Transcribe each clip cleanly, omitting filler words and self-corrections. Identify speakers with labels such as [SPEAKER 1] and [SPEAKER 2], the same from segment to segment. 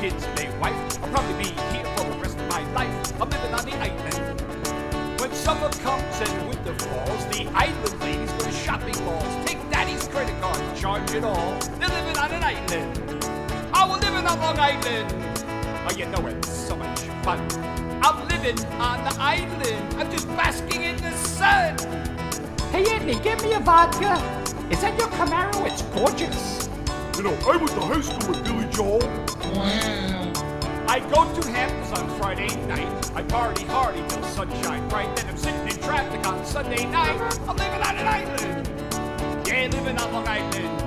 [SPEAKER 1] kids, my wife. I'll probably be here for the rest of my life. I'm living on the island. When summer comes and winter falls, the island ladies go to shopping malls. Take daddy's credit card and charge it all. They're living on an island. Oh, we're living on Long Island. Oh, you know it's so much fun. I'm living on the island. I'm just basking in the sun.
[SPEAKER 2] Hey, Andy, give me a vodka. Is that your Camaro? It's gorgeous.
[SPEAKER 3] You know, I went to high school with Billy Joel.
[SPEAKER 2] Wow.
[SPEAKER 1] I go to Hamptons on Friday night. I party hard till sunshine bright. Then I'm sitting in traffic on Sunday night. I'm living on an island. Yeah, living on Long Island.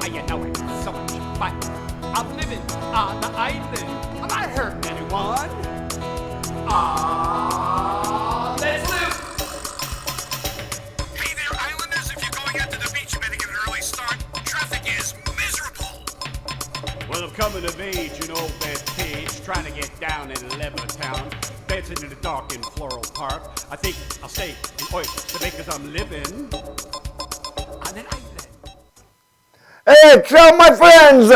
[SPEAKER 1] Oh, you know it's so much fun. I'm living on the island. I'm not hurting anyone. Ah, let's live.
[SPEAKER 4] Hey there, Islanders. If you're going out to the beach, you better get an early start. Traffic is miserable.
[SPEAKER 1] Well, I'm coming of age in Old Bethpage, trying to get down in Levittown, dancing in the dark in Floral Park. I think I'll stay in Oyster Bay because I'm living on an island.
[SPEAKER 5] Hey, ciao, my friends!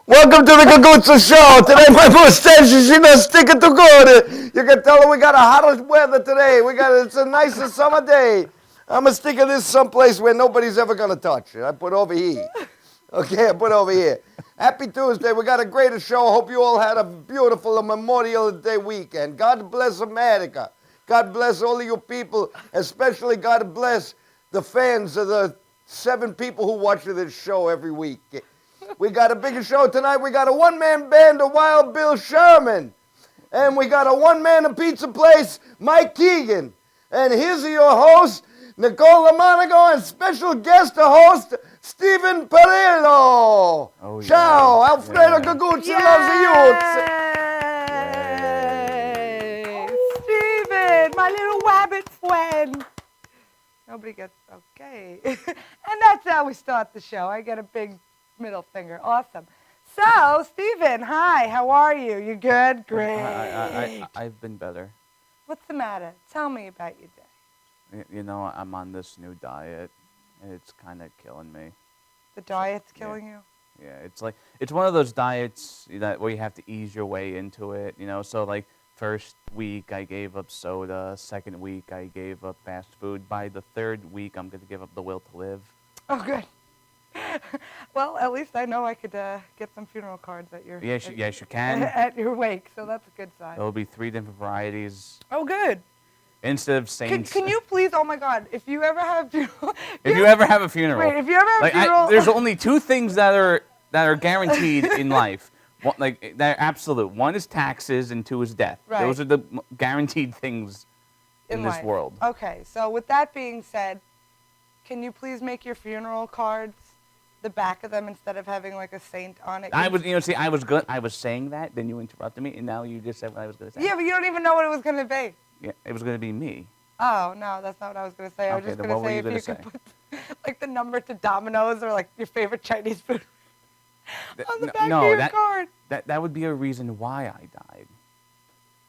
[SPEAKER 5] Welcome to the Gagootz Show. Today my mustache is not sticking too good. You can tell we got a hotter weather today. It's a nicer summer day. I'm gonna stick this someplace where nobody's ever gonna touch it. I put over here. Okay, I put over here. Happy Tuesday. We got a great show. Hope you all had a beautiful Memorial Day weekend. God bless America. God bless all of you people. Especially God bless the fans of the 7 people who watch this show every week. We got a bigger show tonight. We got a one-man band of Wild Bill Sherman. And we got a one-man pizza place, Mike Keegan. And here's your host, Nicole Lamonaco, and special guest host, Stephen Perillo.
[SPEAKER 6] Oh, yeah.
[SPEAKER 5] Ciao, Alfredo Gagootz loves the youths.
[SPEAKER 7] Yay! Stephen, my little rabbit friend. Nobody gets, okay. And that's how we start the show. I get a big middle finger. Awesome. So, Stephen, hi, how are you? You good? Great.
[SPEAKER 6] I've been better.
[SPEAKER 7] What's the matter? Tell me about your day.
[SPEAKER 6] You know, I'm on this new diet, and it's kind of killing me.
[SPEAKER 7] The diet's killing you?
[SPEAKER 6] Yeah, it's one of those diets that where you have to ease your way into it, you know. So like first week I gave up soda, second week I gave up fast food. By the third week I'm going to give up the will to live.
[SPEAKER 7] Oh, good. Well, at least I know I could get some funeral cards at your
[SPEAKER 6] Yes, you can.
[SPEAKER 7] at your wake, so that's a good sign.
[SPEAKER 6] There'll be 3 different varieties.
[SPEAKER 7] Oh, good.
[SPEAKER 6] Instead of saints.
[SPEAKER 7] Can you please? Oh my God! If you ever have a funeral,
[SPEAKER 6] if you ever have a funeral,
[SPEAKER 7] wait, if you ever have a funeral,
[SPEAKER 6] there's only 2 things that are guaranteed in life. One, like they're absolute. One is taxes, and 2 is death.
[SPEAKER 7] Right.
[SPEAKER 6] Those are the guaranteed things in this
[SPEAKER 7] life.
[SPEAKER 6] world.
[SPEAKER 7] Okay, so with that being said, can you please make your funeral cards the back of them instead of having like a saint on it?
[SPEAKER 6] I was saying that, then you interrupted me, and now you just said what I was going to say.
[SPEAKER 7] Yeah, but you don't even know what it was going to be.
[SPEAKER 6] Yeah, it was going to be me.
[SPEAKER 7] Oh, no, that's not what I was going to say. I was
[SPEAKER 6] Okay,
[SPEAKER 7] just
[SPEAKER 6] then
[SPEAKER 7] going
[SPEAKER 6] what
[SPEAKER 7] to
[SPEAKER 6] were you
[SPEAKER 7] say if
[SPEAKER 6] gonna
[SPEAKER 7] you could put like the number to Domino's or like your favorite Chinese food on the back of your card.
[SPEAKER 6] That would be a reason why I died.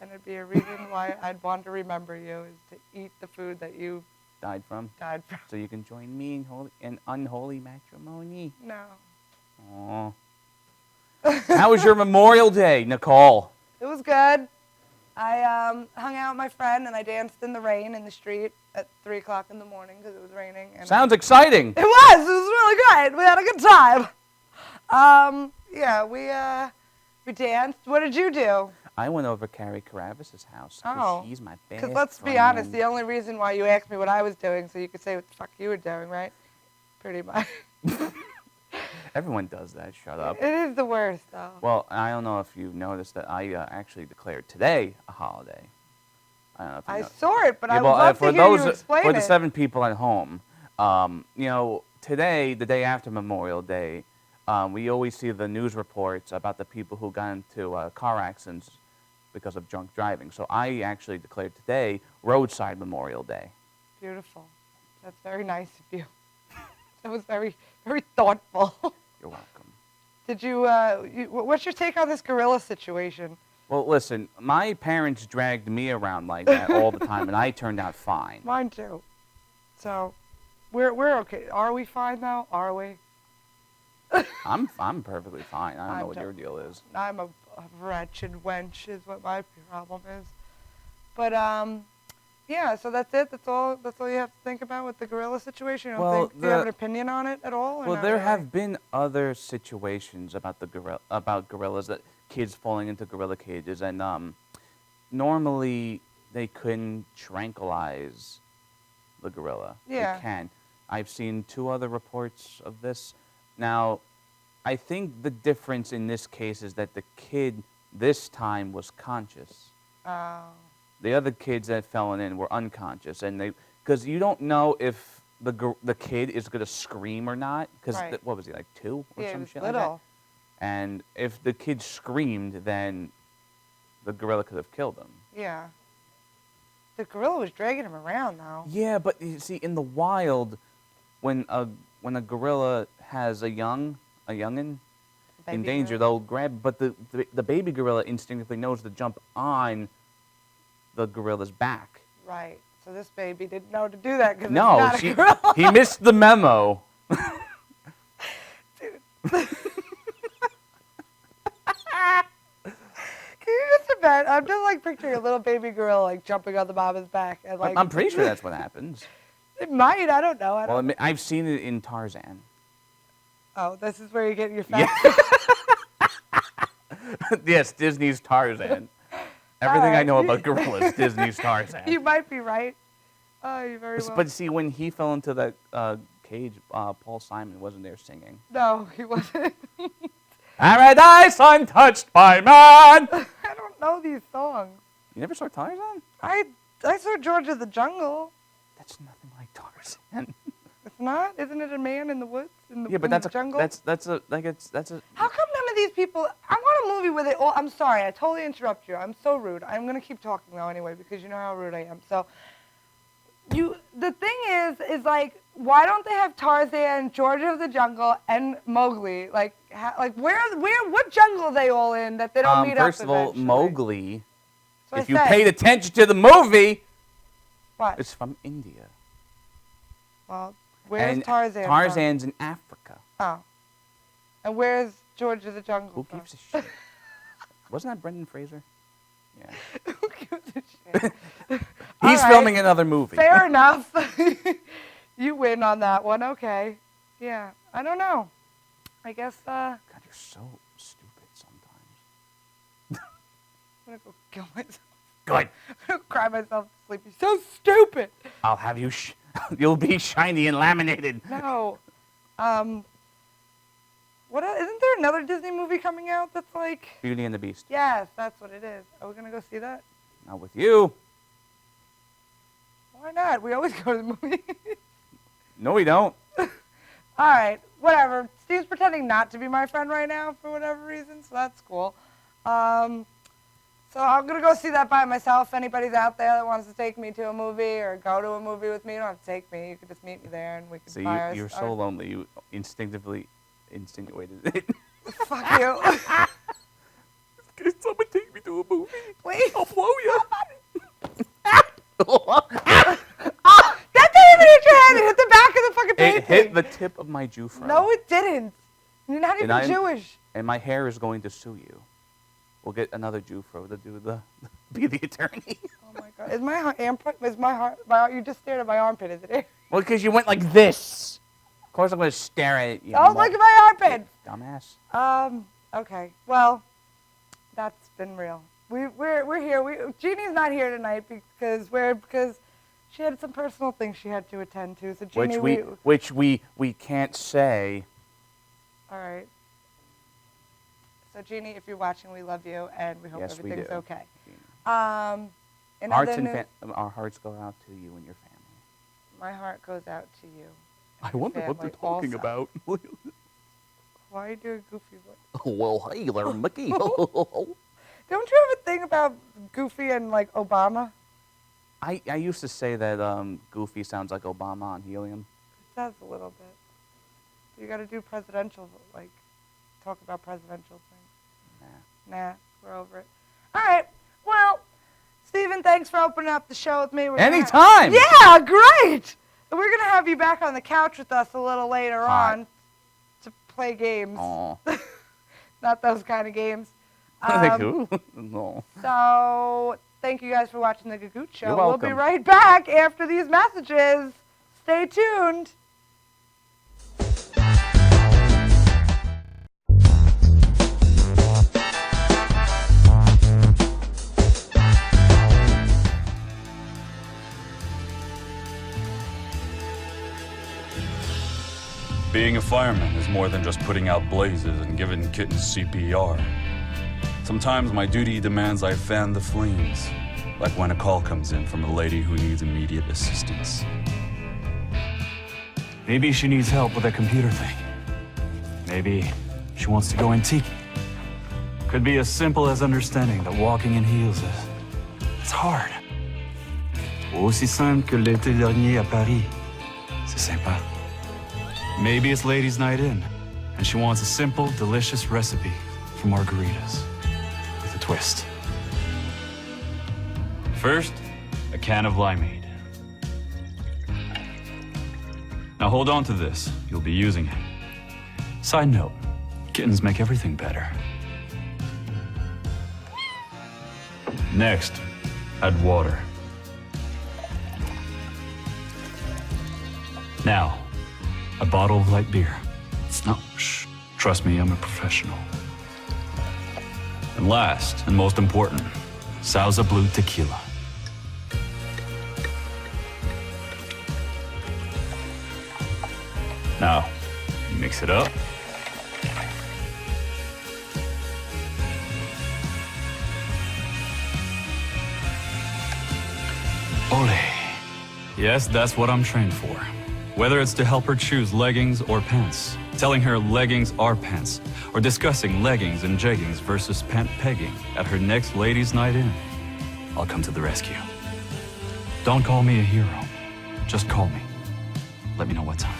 [SPEAKER 7] And it'd be a reason why I'd want to remember you is to eat the food that you
[SPEAKER 6] Died from.
[SPEAKER 7] died from.
[SPEAKER 6] So you can join me in unholy matrimony.
[SPEAKER 7] No.
[SPEAKER 6] Aw. How was your Memorial Day, Nicole?
[SPEAKER 7] It was good. I hung out with my friend and I danced in the rain in the street at 3 o'clock in the morning because it was raining. And
[SPEAKER 6] Sounds exciting.
[SPEAKER 7] It was really great. We had a good time. Yeah, we danced. What did you do?
[SPEAKER 6] I went over Carrie Karavis's house because she's my best
[SPEAKER 7] Because let's be
[SPEAKER 6] friend.
[SPEAKER 7] honest, the only reason why you asked me what I was doing so you could say what the fuck you were doing, right? Pretty much.
[SPEAKER 6] Everyone does that. Shut up.
[SPEAKER 7] It is the worst, though.
[SPEAKER 6] Well, I don't know if you noticed that I actually declared today a holiday. I don't know if you
[SPEAKER 7] I
[SPEAKER 6] know.
[SPEAKER 7] saw it, but
[SPEAKER 6] Yeah,
[SPEAKER 7] I would love
[SPEAKER 6] for
[SPEAKER 7] to hear
[SPEAKER 6] those,
[SPEAKER 7] you explain
[SPEAKER 6] for the
[SPEAKER 7] it.
[SPEAKER 6] 7 people at home, you know, today, the day after Memorial Day, we always see the news reports about the people who got into car accidents because of drunk driving. So I actually declared today roadside Memorial Day.
[SPEAKER 7] Beautiful. That's very nice of you. That was very, very thoughtful.
[SPEAKER 6] You're welcome.
[SPEAKER 7] Did you, what's your take on this gorilla situation?
[SPEAKER 6] Well, listen, my parents dragged me around like that all the time, and I turned out fine.
[SPEAKER 7] Mine too. So, we're okay. Are we fine though? Are we?
[SPEAKER 6] I'm perfectly fine. I don't know
[SPEAKER 7] I'm
[SPEAKER 6] what your deal is.
[SPEAKER 7] I'm a wretched wench is what my problem is. But yeah, so that's it. That's all you have to think about with the gorilla situation. You don't
[SPEAKER 6] Well,
[SPEAKER 7] think, do you have an opinion on it at all? or
[SPEAKER 6] Well,
[SPEAKER 7] not
[SPEAKER 6] there
[SPEAKER 7] really?
[SPEAKER 6] have been other situations about gorillas, that kids falling into gorilla cages, and normally they couldn't tranquilize the gorilla.
[SPEAKER 7] Yeah.
[SPEAKER 6] They can. I've seen 2 other reports of this. Now, I think the difference in this case is that the kid this time was conscious.
[SPEAKER 7] Oh.
[SPEAKER 6] The other kids that fell in were unconscious, and because you don't know if the kid is gonna scream or not, because
[SPEAKER 7] Right.
[SPEAKER 6] what was he, like 2 or
[SPEAKER 7] Yeah, he
[SPEAKER 6] some
[SPEAKER 7] was
[SPEAKER 6] shit
[SPEAKER 7] little.
[SPEAKER 6] like that? And if the kid screamed, then the gorilla could have killed him.
[SPEAKER 7] Yeah. The gorilla was dragging him around though.
[SPEAKER 6] Yeah, but you see, in the wild, when a gorilla has a youngin in
[SPEAKER 7] Baby
[SPEAKER 6] danger,
[SPEAKER 7] gorilla.
[SPEAKER 6] they'll grab. But the baby gorilla instinctively knows to jump on the gorilla's back.
[SPEAKER 7] Right. So this baby didn't know to do that because
[SPEAKER 6] No,
[SPEAKER 7] it's not a gorilla.
[SPEAKER 6] he missed the memo.
[SPEAKER 7] Can you just imagine? I'm just like picturing a little baby gorilla like jumping on the mama's back and like.
[SPEAKER 6] I'm pretty sure that's what happens.
[SPEAKER 7] It might. I don't know. I
[SPEAKER 6] Well,
[SPEAKER 7] don't.
[SPEAKER 6] I've seen it in Tarzan.
[SPEAKER 7] Oh, this is where you get your facts.
[SPEAKER 6] Yes, Disney's Tarzan. Everything I
[SPEAKER 7] Alright.
[SPEAKER 6] know about gorillas, Disney's Tarzan.
[SPEAKER 7] You might be right. Oh, you very well.
[SPEAKER 6] But see, when he fell into that cage, Paul Simon wasn't there singing.
[SPEAKER 7] No, he wasn't.
[SPEAKER 6] Paradise untouched by man.
[SPEAKER 7] I don't know these songs.
[SPEAKER 6] You never saw Tarzan?
[SPEAKER 7] I saw George of the Jungle.
[SPEAKER 6] That's nothing like Tarzan.
[SPEAKER 7] It's not? Isn't it a man in the woods? In the,
[SPEAKER 6] Yeah, but
[SPEAKER 7] in
[SPEAKER 6] that's
[SPEAKER 7] the
[SPEAKER 6] a
[SPEAKER 7] jungle?
[SPEAKER 6] that's a
[SPEAKER 7] How come none of these people? I want a movie where they all. I'm sorry, I totally interrupt you. I'm so rude. I'm gonna keep talking now anyway because you know how rude I am. So, the thing is like, why don't they have Tarzan, George of the Jungle, and Mowgli? Like what jungle are they all in that they don't meet
[SPEAKER 6] first
[SPEAKER 7] up
[SPEAKER 6] of all,
[SPEAKER 7] eventually?
[SPEAKER 6] Mowgli.
[SPEAKER 7] So
[SPEAKER 6] If
[SPEAKER 7] I
[SPEAKER 6] you
[SPEAKER 7] said,
[SPEAKER 6] paid attention to the movie,
[SPEAKER 7] what?
[SPEAKER 6] it's from India.
[SPEAKER 7] Well, where's
[SPEAKER 6] And
[SPEAKER 7] Tarzan? from?
[SPEAKER 6] Tarzan's in Africa.
[SPEAKER 7] Oh. And where's George of the Jungle?
[SPEAKER 6] Who
[SPEAKER 7] from?
[SPEAKER 6] gives a shit? Wasn't that Brendan Fraser? Yeah.
[SPEAKER 7] Who gives a shit?
[SPEAKER 6] He's
[SPEAKER 7] All right.
[SPEAKER 6] filming another movie.
[SPEAKER 7] Fair enough. You win on that one. Okay. Yeah. I don't know. I guess
[SPEAKER 6] God, you're so stupid sometimes.
[SPEAKER 7] I'm gonna go kill myself.
[SPEAKER 6] Good.
[SPEAKER 7] I'm gonna cry myself to sleep. You're so stupid.
[SPEAKER 6] I'll have you. You'll be shiny and laminated.
[SPEAKER 7] No. What else? Isn't there another Disney movie coming out that's like?
[SPEAKER 6] Beauty and the Beast.
[SPEAKER 7] Yes, that's what it is. Are we gonna go see that?
[SPEAKER 6] Not with you.
[SPEAKER 7] Why not? We always go to the movie.
[SPEAKER 6] No, we don't.
[SPEAKER 7] All right, whatever. Steve's pretending not to be my friend right now for whatever reason, so that's cool. So I'm going to go see that by myself. If anybody's out there that wants to take me to a movie or go to a movie with me, you don't have to take me. You can just meet me there and we can
[SPEAKER 6] So
[SPEAKER 7] buy
[SPEAKER 6] you're so lonely. You instinctively insinuated it.
[SPEAKER 7] Fuck you.
[SPEAKER 6] Can someone take me to a movie?
[SPEAKER 7] Please.
[SPEAKER 6] I'll blow you.
[SPEAKER 7] That didn't even hit your head. It hit the back of the fucking painting.
[SPEAKER 6] It hit the tip of my Jufro.
[SPEAKER 7] No, it didn't. You're not even
[SPEAKER 6] I'm-
[SPEAKER 7] Jewish.
[SPEAKER 6] And my hair is going to sue you. We'll get another Jufro to do be the attorney.
[SPEAKER 7] Oh my God. Is my armpit? You just stared at my armpit, is it?
[SPEAKER 6] Well, because you went like this. Of course, I'm going to stare at you.
[SPEAKER 7] Don't look at my armpit.
[SPEAKER 6] Dumbass.
[SPEAKER 7] Okay. Well, that's been real. We're here. Jeannie's not here tonight because she had some personal things she had to attend to. So Jeannie,
[SPEAKER 6] Which we can't say.
[SPEAKER 7] all right. So Jeannie, if you're watching, we love you and we hope
[SPEAKER 6] Yes, we
[SPEAKER 7] everything's
[SPEAKER 6] do.
[SPEAKER 7] okay. In
[SPEAKER 6] Hearts
[SPEAKER 7] other
[SPEAKER 6] and
[SPEAKER 7] news,
[SPEAKER 6] our hearts go out to you and your family.
[SPEAKER 7] my heart goes out to you.
[SPEAKER 6] I wonder what they're talking about.
[SPEAKER 7] Why are you doing goofy voice?
[SPEAKER 6] Well, hey there, Mickey.
[SPEAKER 7] Don't you have a thing about Goofy and like Obama?
[SPEAKER 6] I used to say that Goofy sounds like Obama on helium.
[SPEAKER 7] It does a little bit. You got to do presidential, like, talk about presidential things. Nah, we're over it. All right. Well, Steven, thanks for opening up the show with me.
[SPEAKER 6] Anytime.
[SPEAKER 7] Yeah, great. And we're gonna have you back on the couch with us a little later
[SPEAKER 6] Hot.
[SPEAKER 7] on to play games.
[SPEAKER 6] Oh.
[SPEAKER 7] Not those kind of games.
[SPEAKER 6] Thank you. No.
[SPEAKER 7] So thank you guys for watching the Gagootz Show.
[SPEAKER 6] You're
[SPEAKER 7] We'll be
[SPEAKER 6] welcome.
[SPEAKER 7] right back after these messages. Stay tuned.
[SPEAKER 8] Being a fireman is more than just putting out blazes and giving kittens CPR. Sometimes my duty demands I fan the flames, like when a call comes in from a lady who needs immediate assistance. Maybe she needs help with a computer thing. Maybe she wants to go antique. Could be as simple as understanding that walking in heels it's hard. Aussi simple que l'été dernier à Paris. C'est sympa. Maybe it's ladies' night in, and she wants a simple, delicious recipe for margaritas with a twist. First, a can of limeade. Now hold on to this. You'll be using it. Side note, kittens make everything better. Next, add water. Now, a bottle of light beer. No, shh. Trust me, I'm a professional. And last, and most important, Sauza Blue Tequila. Now, mix it up. Ole. Yes, that's what I'm trained for. Whether it's to help her choose leggings or pants, telling her leggings are pants, or discussing leggings and jeggings versus pant pegging at her next ladies' night in, I'll come to the rescue. Don't call me a hero. Just call me. Let me know what time.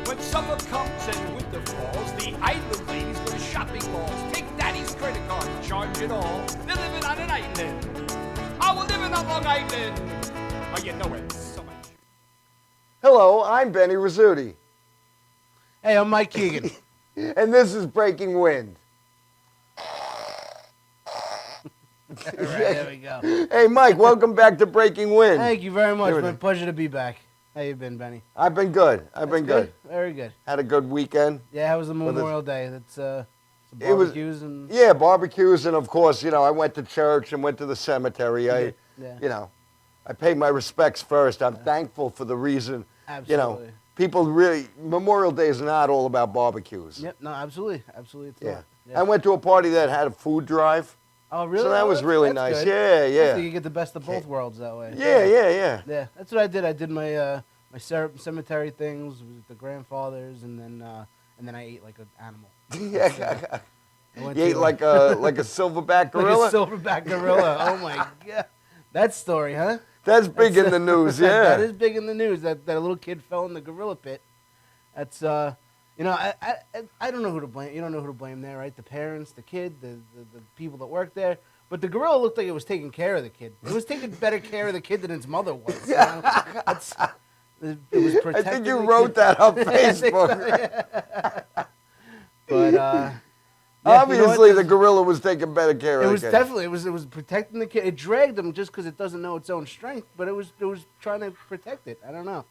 [SPEAKER 1] When summer comes and winter falls, the island ladies go to shopping malls. Take daddy's credit card and charge it all. They're living on an island. Oh, we're living on Long Island. Oh, you know it so much.
[SPEAKER 5] Hello, I'm Benny Rizzuti,
[SPEAKER 2] Hey, I'm Mike Keegan.
[SPEAKER 5] and this is Breaking Wind.
[SPEAKER 2] All right, there we go.
[SPEAKER 5] Hey, Mike, welcome back to Breaking Wind.
[SPEAKER 2] Thank you very much.
[SPEAKER 5] Here it
[SPEAKER 2] My
[SPEAKER 5] is.
[SPEAKER 2] pleasure to be back. How you been, Benny?
[SPEAKER 5] I've been good. I've been good.
[SPEAKER 2] Very good.
[SPEAKER 5] Had a good weekend.
[SPEAKER 2] Yeah, how was the
[SPEAKER 5] Well,
[SPEAKER 2] Memorial Day? That's some
[SPEAKER 5] It was-
[SPEAKER 2] barbecues and
[SPEAKER 5] Yeah, barbecues, and of course, you know, I went to church and went to the cemetery.
[SPEAKER 2] Yeah.
[SPEAKER 5] You know, I paid my respects first. I'm thankful for the reason.
[SPEAKER 2] Absolutely.
[SPEAKER 5] You know, people really, Memorial Day is not all about barbecues.
[SPEAKER 2] Yep. No, absolutely, absolutely. It's
[SPEAKER 5] Yeah.
[SPEAKER 2] not. Yeah.
[SPEAKER 5] I went to a party that had a food drive.
[SPEAKER 2] Oh, really?
[SPEAKER 5] So that was really
[SPEAKER 2] that's
[SPEAKER 5] nice.
[SPEAKER 2] good.
[SPEAKER 5] Yeah, yeah.
[SPEAKER 2] So you get the best of both worlds that way.
[SPEAKER 5] Yeah, yeah.
[SPEAKER 2] Yeah, that's what I did. I did my my cemetery things with the grandfathers, and then I ate like an animal.
[SPEAKER 5] Yeah.
[SPEAKER 2] I went
[SPEAKER 5] You ate
[SPEAKER 2] to,
[SPEAKER 5] like a silverback gorilla?
[SPEAKER 2] Like a silverback gorilla. Oh my god, that story, huh?
[SPEAKER 5] That's big in the news, yeah.
[SPEAKER 2] That is big in the news. That a little kid fell in the gorilla pit. That's you know, I don't know who to blame. You don't know who to blame there, right? The parents, the kid, the people that work there. But the gorilla looked like it was taking care of the kid. It was taking better care of the kid than its mother was. You know? It was
[SPEAKER 5] I
[SPEAKER 2] protecting
[SPEAKER 5] think you
[SPEAKER 2] the
[SPEAKER 5] wrote
[SPEAKER 2] kid.
[SPEAKER 5] that on
[SPEAKER 2] I think so,
[SPEAKER 5] Facebook.
[SPEAKER 2] yeah. But yeah,
[SPEAKER 5] Obviously,
[SPEAKER 2] you know
[SPEAKER 5] the gorilla was taking better care
[SPEAKER 2] it
[SPEAKER 5] of
[SPEAKER 2] was
[SPEAKER 5] the kid.
[SPEAKER 2] definitely it was protecting the kid. It dragged him just because it doesn't know its own strength, but it was trying to protect it. I don't know.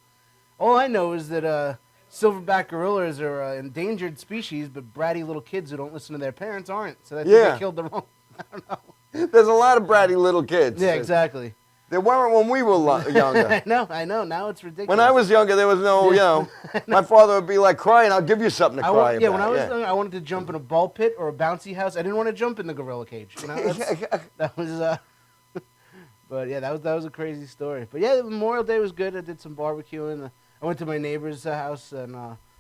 [SPEAKER 2] All I know is that silverback gorillas are an endangered species, but bratty little kids who don't listen to their parents aren't. So that's
[SPEAKER 5] Yeah.
[SPEAKER 2] they killed the wrong. I don't know.
[SPEAKER 5] There's a lot of bratty little kids.
[SPEAKER 2] Yeah, exactly.
[SPEAKER 5] There weren't when we were younger.
[SPEAKER 2] I know. Now it's ridiculous.
[SPEAKER 5] When I was younger, there was no, you know, my father would be like, crying, I'll give you something to cry about.
[SPEAKER 2] Yeah, when I was young, I wanted to jump in a ball pit or a bouncy house. I didn't want to jump in the gorilla cage. You know, that was. But yeah, that was a crazy story. But yeah, Memorial Day was good. I did some barbecuing. I went to my neighbor's house and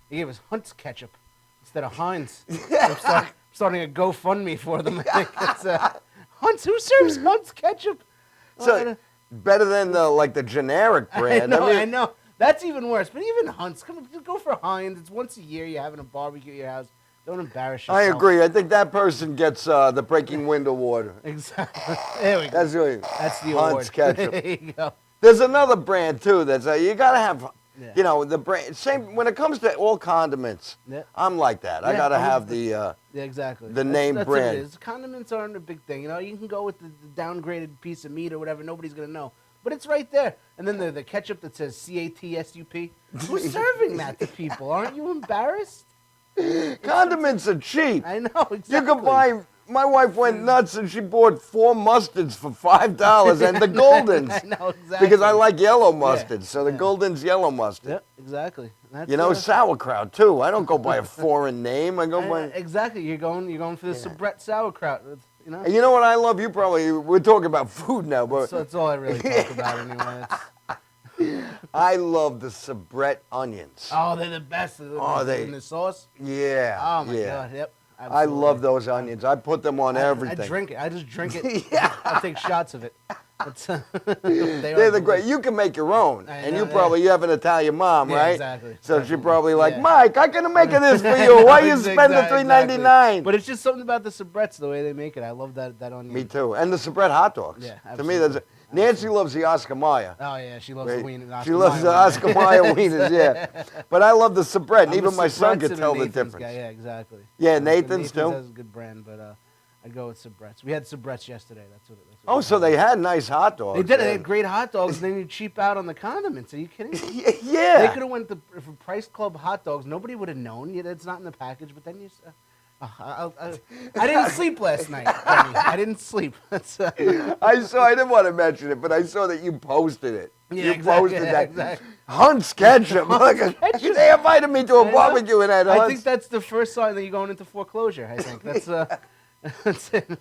[SPEAKER 2] he gave us Hunt's ketchup instead of Heinz. I'm starting a GoFundMe for them. I think it's Hunt's. Who serves Hunt's ketchup?
[SPEAKER 5] So, better than the generic brand.
[SPEAKER 2] I know. That's even worse. But even Hunt's, come on, go for Heinz. It's once a year. You're having a barbecue at your house. Don't embarrass yourself.
[SPEAKER 5] I agree. I think that person gets the Breaking Wind Award.
[SPEAKER 2] Exactly. There we go.
[SPEAKER 5] That's really
[SPEAKER 2] That's the
[SPEAKER 5] Hunt's
[SPEAKER 2] award.
[SPEAKER 5] ketchup.
[SPEAKER 2] There you go.
[SPEAKER 5] There's another brand too that's you gotta have.
[SPEAKER 2] Yeah.
[SPEAKER 5] You know the brand. Same when it comes to all condiments.
[SPEAKER 2] Yeah.
[SPEAKER 5] I'm like that. I
[SPEAKER 2] Yeah,
[SPEAKER 5] gotta
[SPEAKER 2] I'm-
[SPEAKER 5] have the.
[SPEAKER 2] Yeah, exactly.
[SPEAKER 5] The name
[SPEAKER 2] that's
[SPEAKER 5] brand.
[SPEAKER 2] What it is. Condiments aren't a big thing. You know, you can go with the downgraded piece of meat or whatever. Nobody's gonna know. But it's right there. And then the ketchup that says CATSUP. Who's serving that to people? Aren't you embarrassed?
[SPEAKER 5] Condiments are cheap.
[SPEAKER 2] I know, exactly.
[SPEAKER 5] You could buy. My wife went nuts and she bought 4 mustards for $5 and the Goldens.
[SPEAKER 2] I know, exactly.
[SPEAKER 5] Because I like yellow mustard, so the
[SPEAKER 2] yeah.
[SPEAKER 5] Golden's yellow mustard.
[SPEAKER 2] Yep, exactly. That's,
[SPEAKER 5] You know, sauerkraut too. I don't go by a foreign name. I go by.
[SPEAKER 2] exactly. You're going for the Sabret sauerkraut. You know.
[SPEAKER 5] And you know what I love? We're talking about food now, but
[SPEAKER 2] So that's all I really talk about anyway.
[SPEAKER 5] I love the Sabret onions.
[SPEAKER 2] Oh, they're the best. In the sauce.
[SPEAKER 5] Yeah.
[SPEAKER 2] Oh my
[SPEAKER 5] yeah.
[SPEAKER 2] god. Yep.
[SPEAKER 5] I
[SPEAKER 2] Absolutely.
[SPEAKER 5] love those onions. I put them on everything.
[SPEAKER 2] I drink it. I just drink it.
[SPEAKER 5] Yeah.
[SPEAKER 2] I'll take shots of it.
[SPEAKER 5] They're the great. You can make your own, and
[SPEAKER 2] know,
[SPEAKER 5] you probably you have an Italian mom,
[SPEAKER 2] Yeah,
[SPEAKER 5] right?
[SPEAKER 2] exactly.
[SPEAKER 5] So
[SPEAKER 2] Definitely.
[SPEAKER 5] she probably like,
[SPEAKER 2] Yeah.
[SPEAKER 5] Mike, I can make this for you. Why you spend the $3.99?
[SPEAKER 2] But it's just something about the Sabrets, the way they make it. I love that onion.
[SPEAKER 5] Me too. And the Sabret hot dogs.
[SPEAKER 2] Yeah,
[SPEAKER 5] To me, that's Nancy loves the Oscar Mayer.
[SPEAKER 2] Oh yeah, she loves the wiener.
[SPEAKER 5] She loves the Oscar Mayer wieners, yeah. But I love the Sabret, and
[SPEAKER 2] I'm
[SPEAKER 5] even
[SPEAKER 2] a
[SPEAKER 5] my son
[SPEAKER 2] Sabrets
[SPEAKER 5] could
[SPEAKER 2] and a
[SPEAKER 5] tell the
[SPEAKER 2] Nathan's
[SPEAKER 5] difference.
[SPEAKER 2] guy. Yeah, exactly.
[SPEAKER 5] Yeah, Nathan's too?
[SPEAKER 2] has a good brand, but I'd go with Sabrets. We had Sabrets yesterday. That's what
[SPEAKER 5] Oh,
[SPEAKER 2] we
[SPEAKER 5] so
[SPEAKER 2] had.
[SPEAKER 5] they had nice hot dogs.
[SPEAKER 2] They did. They
[SPEAKER 5] then.
[SPEAKER 2] had great hot dogs, and then you cheap out on the condiments. Are you kidding me?
[SPEAKER 5] Yeah.
[SPEAKER 2] They could have went for Price Club hot dogs. Nobody would have known. Yeah, it's not in the package. But then you, I didn't sleep last night. Benny. I didn't sleep. That's,
[SPEAKER 5] I didn't want to mention it, but I saw that you posted it.
[SPEAKER 2] Yeah,
[SPEAKER 5] you
[SPEAKER 2] exactly,
[SPEAKER 5] posted
[SPEAKER 2] yeah,
[SPEAKER 5] that.
[SPEAKER 2] exactly.
[SPEAKER 5] Hunt's ketchup.
[SPEAKER 2] ketchup.
[SPEAKER 5] They invited me to a
[SPEAKER 2] I know.
[SPEAKER 5] barbecue and had
[SPEAKER 2] I
[SPEAKER 5] Hunt's.
[SPEAKER 2] think that's the first sign that you're going into foreclosure. I think that's that's it.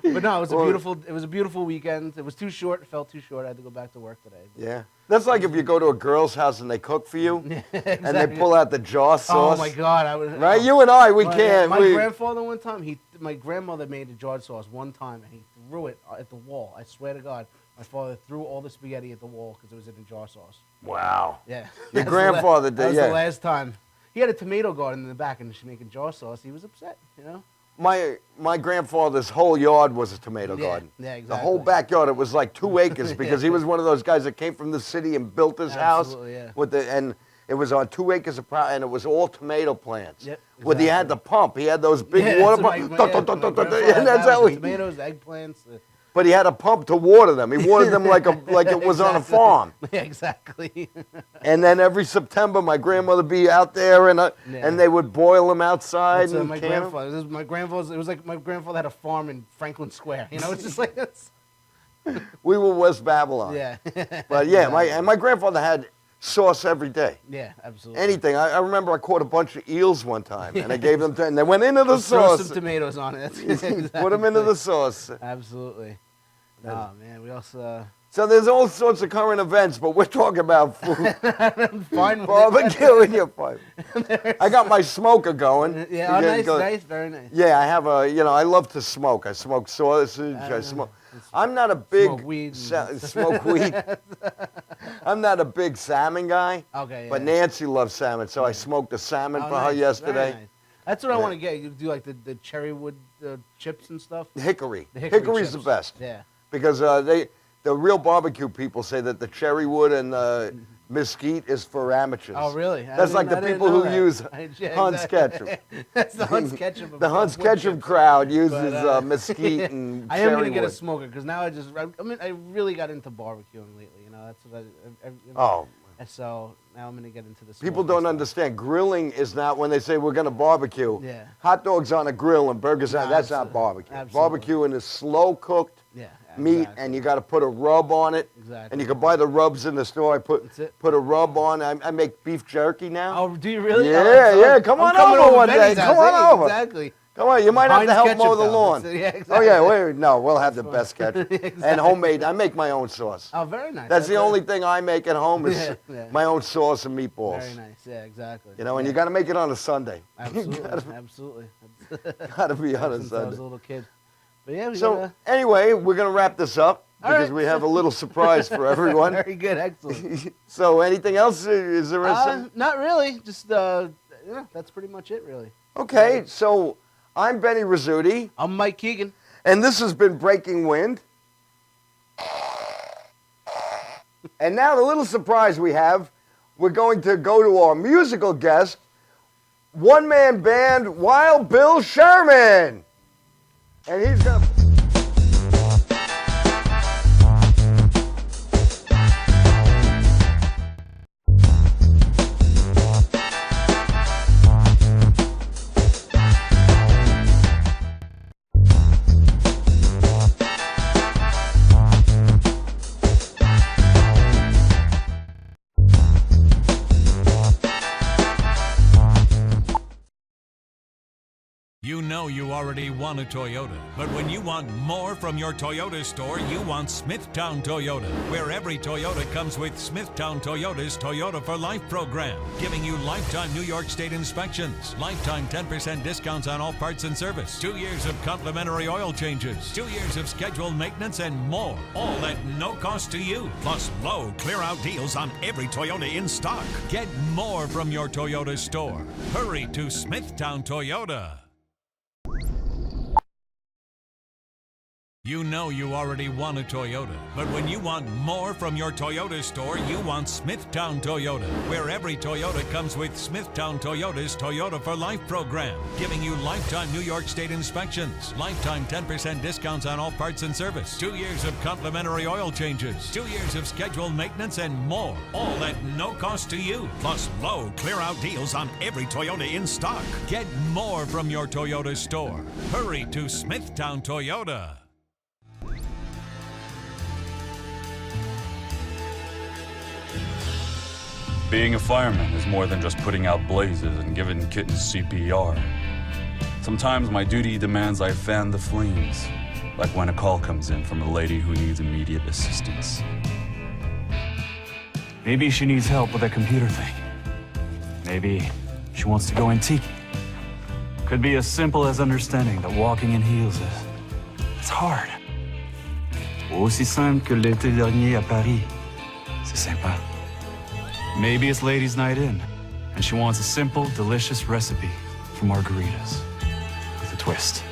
[SPEAKER 2] But no, it was a beautiful weekend. It was too short. It felt too short. I had to go back to work today.
[SPEAKER 5] Yeah. That's like if you go to a girl's house and they cook for you, and they
[SPEAKER 2] Exactly.
[SPEAKER 5] pull out the jar sauce.
[SPEAKER 2] Oh my God! I was
[SPEAKER 5] Right? You and I, we
[SPEAKER 2] My-
[SPEAKER 5] can't.
[SPEAKER 2] My
[SPEAKER 5] we,
[SPEAKER 2] grandfather one time, my grandmother made a jarred sauce one time, and he threw it at the wall. I swear to God, my father threw all the spaghetti at the wall because it was in a jar sauce.
[SPEAKER 5] wow.
[SPEAKER 2] Yeah.
[SPEAKER 5] Your
[SPEAKER 2] That's the
[SPEAKER 5] grandfather did,
[SPEAKER 2] That was
[SPEAKER 5] yeah.
[SPEAKER 2] the last time. He had a tomato garden in the back, and she's making jar sauce. He was upset, you know.
[SPEAKER 5] My grandfather's whole yard was a tomato
[SPEAKER 2] Yeah,
[SPEAKER 5] garden.
[SPEAKER 2] yeah,
[SPEAKER 5] The
[SPEAKER 2] exactly.
[SPEAKER 5] whole backyard, it was like 2 acres because he was one of those guys that came from the city and built his
[SPEAKER 2] Absolutely, yeah.
[SPEAKER 5] house and it was on 2 acres of property and it was all tomato plants.
[SPEAKER 2] Yep,
[SPEAKER 5] Where he had
[SPEAKER 2] exactly.
[SPEAKER 5] the pump. He had those big
[SPEAKER 2] Yeah,
[SPEAKER 5] water
[SPEAKER 2] that's
[SPEAKER 5] pumps.
[SPEAKER 2] what my grandfather
[SPEAKER 5] And
[SPEAKER 2] had
[SPEAKER 5] that's
[SPEAKER 2] that
[SPEAKER 5] how
[SPEAKER 2] with
[SPEAKER 5] he.
[SPEAKER 2] the tomatoes, eggplants.
[SPEAKER 5] But he had a pump to water them. He watered them like it was on a
[SPEAKER 2] Exactly.
[SPEAKER 5] farm.
[SPEAKER 2] Yeah, exactly.
[SPEAKER 5] And then every September, my grandmother would be out there and they would boil them outside
[SPEAKER 2] That's,
[SPEAKER 5] and
[SPEAKER 2] my
[SPEAKER 5] can 'em.
[SPEAKER 2] grandfather. This is my grandfather's. It was like my grandfather had a farm in Franklin Square. You know, it's just like this.
[SPEAKER 5] We were West Babylon.
[SPEAKER 2] Yeah.
[SPEAKER 5] But yeah, my grandfather had sauce every day.
[SPEAKER 2] Yeah, absolutely.
[SPEAKER 5] Anything. I remember I caught a bunch of eels one time, and I gave them and they went into the
[SPEAKER 2] Just throw
[SPEAKER 5] sauce.
[SPEAKER 2] some tomatoes on it. That's
[SPEAKER 5] Put them into the sauce.
[SPEAKER 2] Absolutely. Oh man, we also
[SPEAKER 5] So there's all sorts of current events, but we're talking about food.
[SPEAKER 2] fine with
[SPEAKER 5] Barbecue and your pipe. I got my smoker going.
[SPEAKER 2] Yeah, oh,
[SPEAKER 5] You
[SPEAKER 2] nice,
[SPEAKER 5] go-
[SPEAKER 2] nice, very nice.
[SPEAKER 5] Yeah, I have I love to smoke. I smoke sausage. I smoke. I'm not a big
[SPEAKER 2] Smoke weed and-
[SPEAKER 5] smoke weed. I'm not a big salmon guy.
[SPEAKER 2] Okay, yeah.
[SPEAKER 5] But Nancy loves salmon, so I smoked a salmon
[SPEAKER 2] Oh,
[SPEAKER 5] for her
[SPEAKER 2] nice,
[SPEAKER 5] yesterday.
[SPEAKER 2] very nice. That's what I
[SPEAKER 5] Yeah.
[SPEAKER 2] want to get. You do like the cherry wood chips and stuff.
[SPEAKER 5] Hickory.
[SPEAKER 2] The hickory
[SPEAKER 5] Hickory's the
[SPEAKER 2] chips.
[SPEAKER 5] best
[SPEAKER 2] Yeah.
[SPEAKER 5] because the real barbecue people say that the cherry wood and mesquite is for amateurs.
[SPEAKER 2] Oh, really?
[SPEAKER 5] That's like the people who use Hunt's Ketchum.
[SPEAKER 2] That's the Hunt's Ketchum.
[SPEAKER 5] The Hunt's Ketchum crowd uses mesquite and
[SPEAKER 2] I
[SPEAKER 5] cherry
[SPEAKER 2] am gonna get a
[SPEAKER 5] wood.
[SPEAKER 2] smoker because now I really got into barbecuing lately. You know, that's what
[SPEAKER 5] Oh.
[SPEAKER 2] So now I'm gonna get into the.
[SPEAKER 5] People
[SPEAKER 2] smoking
[SPEAKER 5] don't
[SPEAKER 2] stuff.
[SPEAKER 5] understand. Grilling is not when they say we're going to barbecue.
[SPEAKER 2] Yeah.
[SPEAKER 5] Hot dogs on a grill and burgers on.
[SPEAKER 2] No,
[SPEAKER 5] That's not barbecue.
[SPEAKER 2] absolutely.
[SPEAKER 5] Barbecuing is slow cooked meat,
[SPEAKER 2] exactly.
[SPEAKER 5] and you got to put a rub on it.
[SPEAKER 2] Exactly.
[SPEAKER 5] And you can buy the rubs in the store. I
[SPEAKER 2] That's it.
[SPEAKER 5] put a rub on. I make beef jerky now.
[SPEAKER 2] Oh, do you really?
[SPEAKER 5] Yeah,
[SPEAKER 2] Oh,
[SPEAKER 5] yeah. Come
[SPEAKER 2] I'm
[SPEAKER 5] on
[SPEAKER 2] coming
[SPEAKER 5] over one day.
[SPEAKER 2] Benny's house.
[SPEAKER 5] Come on
[SPEAKER 2] Hey,
[SPEAKER 5] over.
[SPEAKER 2] Exactly.
[SPEAKER 5] Come on, you might have to
[SPEAKER 2] Heinz
[SPEAKER 5] help mow
[SPEAKER 2] ketchup,
[SPEAKER 5] the
[SPEAKER 2] though.
[SPEAKER 5] lawn.
[SPEAKER 2] That's it, yeah,
[SPEAKER 5] Oh
[SPEAKER 2] exactly.
[SPEAKER 5] yeah, no, we'll have the best ketchup.
[SPEAKER 2] Exactly.
[SPEAKER 5] And homemade. I make my own sauce.
[SPEAKER 2] Oh, very nice.
[SPEAKER 5] That's the
[SPEAKER 2] it.
[SPEAKER 5] only thing I make at home is
[SPEAKER 2] Yeah.
[SPEAKER 5] my own sauce and meatballs.
[SPEAKER 2] Very nice. Yeah, exactly.
[SPEAKER 5] You know, and
[SPEAKER 2] Yeah.
[SPEAKER 5] you got to make it on a Sunday.
[SPEAKER 2] Absolutely, absolutely.
[SPEAKER 5] Got to be on a
[SPEAKER 2] Since I was
[SPEAKER 5] Sunday.
[SPEAKER 2] a little kid. But yeah, we
[SPEAKER 5] So
[SPEAKER 2] gotta,
[SPEAKER 5] anyway, we're gonna wrap this up
[SPEAKER 2] All
[SPEAKER 5] because
[SPEAKER 2] right.
[SPEAKER 5] we have a little surprise for everyone.
[SPEAKER 2] Very good, excellent.
[SPEAKER 5] So anything else? Is there some?
[SPEAKER 2] Not really. Just yeah, that's pretty much it, really.
[SPEAKER 5] Okay, so I'm Benny Rizzuti,
[SPEAKER 2] I'm Mike Keegan.
[SPEAKER 5] and this has been Breaking Wind. And now the little surprise we have, we're going to go to our musical guest, one-man band Wild Bill Sherman. And he's going to...
[SPEAKER 9] You know you already want a Toyota, but when you want more from your Toyota store, you want Smithtown Toyota, where every Toyota comes with Smithtown Toyota's Toyota for Life program, giving you lifetime New York State inspections, lifetime 10% discounts on all parts and service, 2 years of complimentary oil changes, 2 years of scheduled maintenance, and more, all at no cost to you, plus low clear-out deals on every Toyota in stock. Get more from your Toyota store. Hurry to Smithtown Toyota. You know you already want a Toyota, but when you want more from your Toyota store, you want Smithtown Toyota, where every Toyota comes with Smithtown Toyota's Toyota for Life program, giving you lifetime New York State inspections, lifetime 10% discounts on all parts and service, 2 years of complimentary oil changes, 2 years of scheduled maintenance, and more, all at no cost to you, plus low clear-out deals on every Toyota in stock. Get more from your Toyota store. Hurry to Smithtown Toyota.
[SPEAKER 8] Being a fireman is more than just putting out blazes and giving kittens CPR. Sometimes my duty demands I fan the flames, like when a call comes in from a lady who needs immediate assistance. Maybe she needs help with that computer thing. Maybe she wants to go antique. Could be as simple as understanding that walking in heels it's hard. Aussi simple que l'été dernier à Paris. C'est sympa. Maybe it's ladies' night in, and she wants a simple, delicious recipe for margaritas with a twist.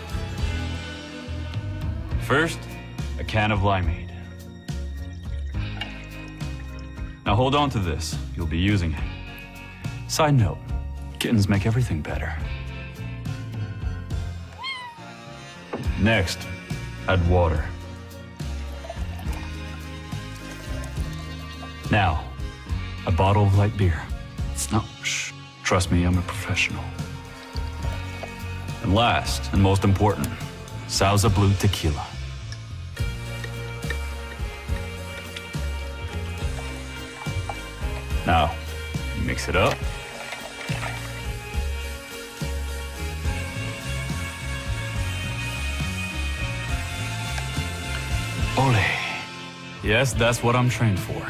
[SPEAKER 8] First, a can of limeade. Now hold on to this. You'll be using it. Side note, kittens make everything better. Next, add water. Now, a bottle of light beer. No, shh. Trust me, I'm a professional. And last, and most important, Sauza Blue Tequila. Now, mix it up. Ole. Yes, that's what I'm trained for.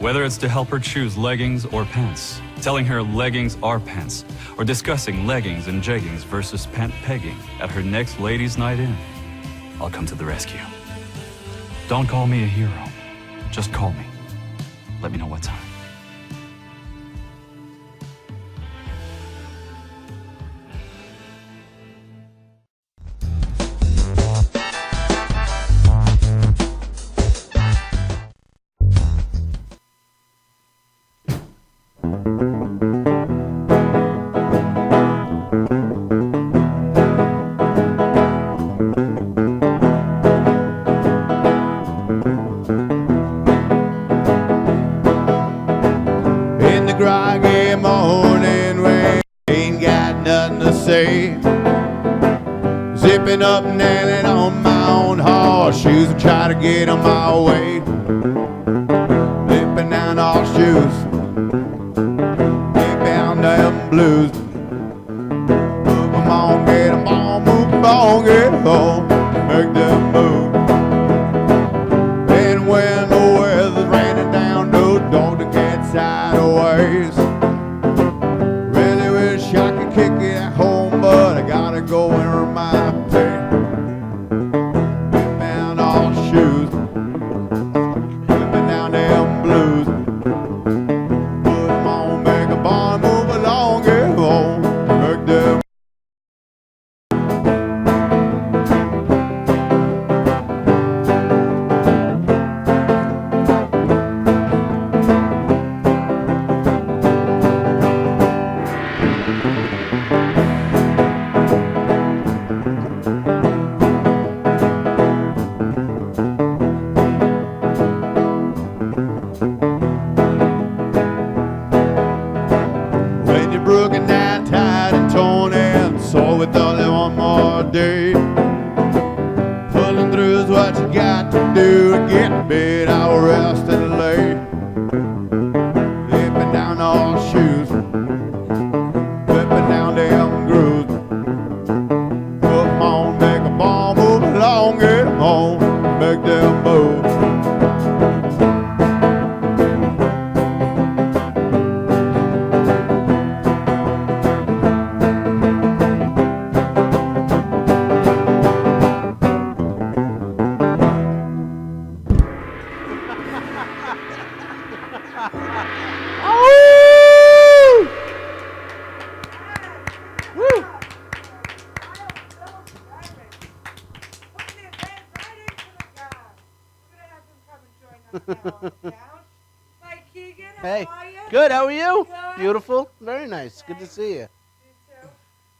[SPEAKER 8] Whether it's to help her choose leggings or pants, telling her leggings are pants, or discussing leggings and jeggings versus pant pegging at her next ladies' night in, I'll come to the rescue. Don't call me a hero. Just call me. Let me know what time.
[SPEAKER 10] Stepping up and nailing on my own horseshoes and try to get on my way. Flipping down horseshoes, flip down them blues. Move 'em on, get 'em on, move 'em on, get home, make them move. And when the weather's raining down, don't get sideways. Really wish I could kick it at home, but I gotta go and earn my pay. Whip down all shoes, whipping down them blues. Put 'em on, make a barn, move along, get home, make them. When you're broken down, tired and torn in, so with only one more day. Pulling through is what you got to do to get in bed, I'll rest and lay. Flipping down all shoes, flipping down them grooves. Put 'em on, make a ball, move along, get 'em home, make them move.
[SPEAKER 7] Mike Keegan, how
[SPEAKER 2] Hey,
[SPEAKER 7] are you?
[SPEAKER 2] good. How are you?
[SPEAKER 7] Good.
[SPEAKER 2] Beautiful. Very nice. Good to see you.
[SPEAKER 7] You too.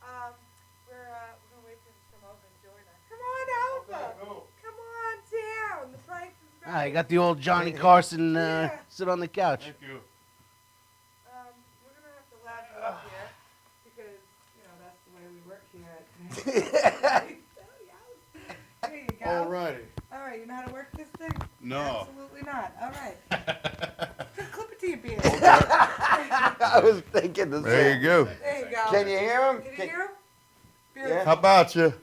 [SPEAKER 7] We're gonna wait for him to come over and join us. Come on over. Come on down. The price is right.
[SPEAKER 2] I got the old Johnny Carson
[SPEAKER 7] Yeah.
[SPEAKER 2] sit on the couch.
[SPEAKER 3] Thank you.
[SPEAKER 7] We're gonna have to latch you up here because that's the way we work here. Here you go.
[SPEAKER 3] Alrighty.
[SPEAKER 7] All right, you know how to work this thing?
[SPEAKER 3] No.
[SPEAKER 7] Absolutely not. All right. Clip it to your beard.
[SPEAKER 5] I was thinking the
[SPEAKER 3] There
[SPEAKER 5] same.
[SPEAKER 3] you go.
[SPEAKER 7] There you go.
[SPEAKER 5] Can you hear him?
[SPEAKER 7] Can you hear him?
[SPEAKER 5] Yeah.
[SPEAKER 7] Beautiful.
[SPEAKER 3] How about you?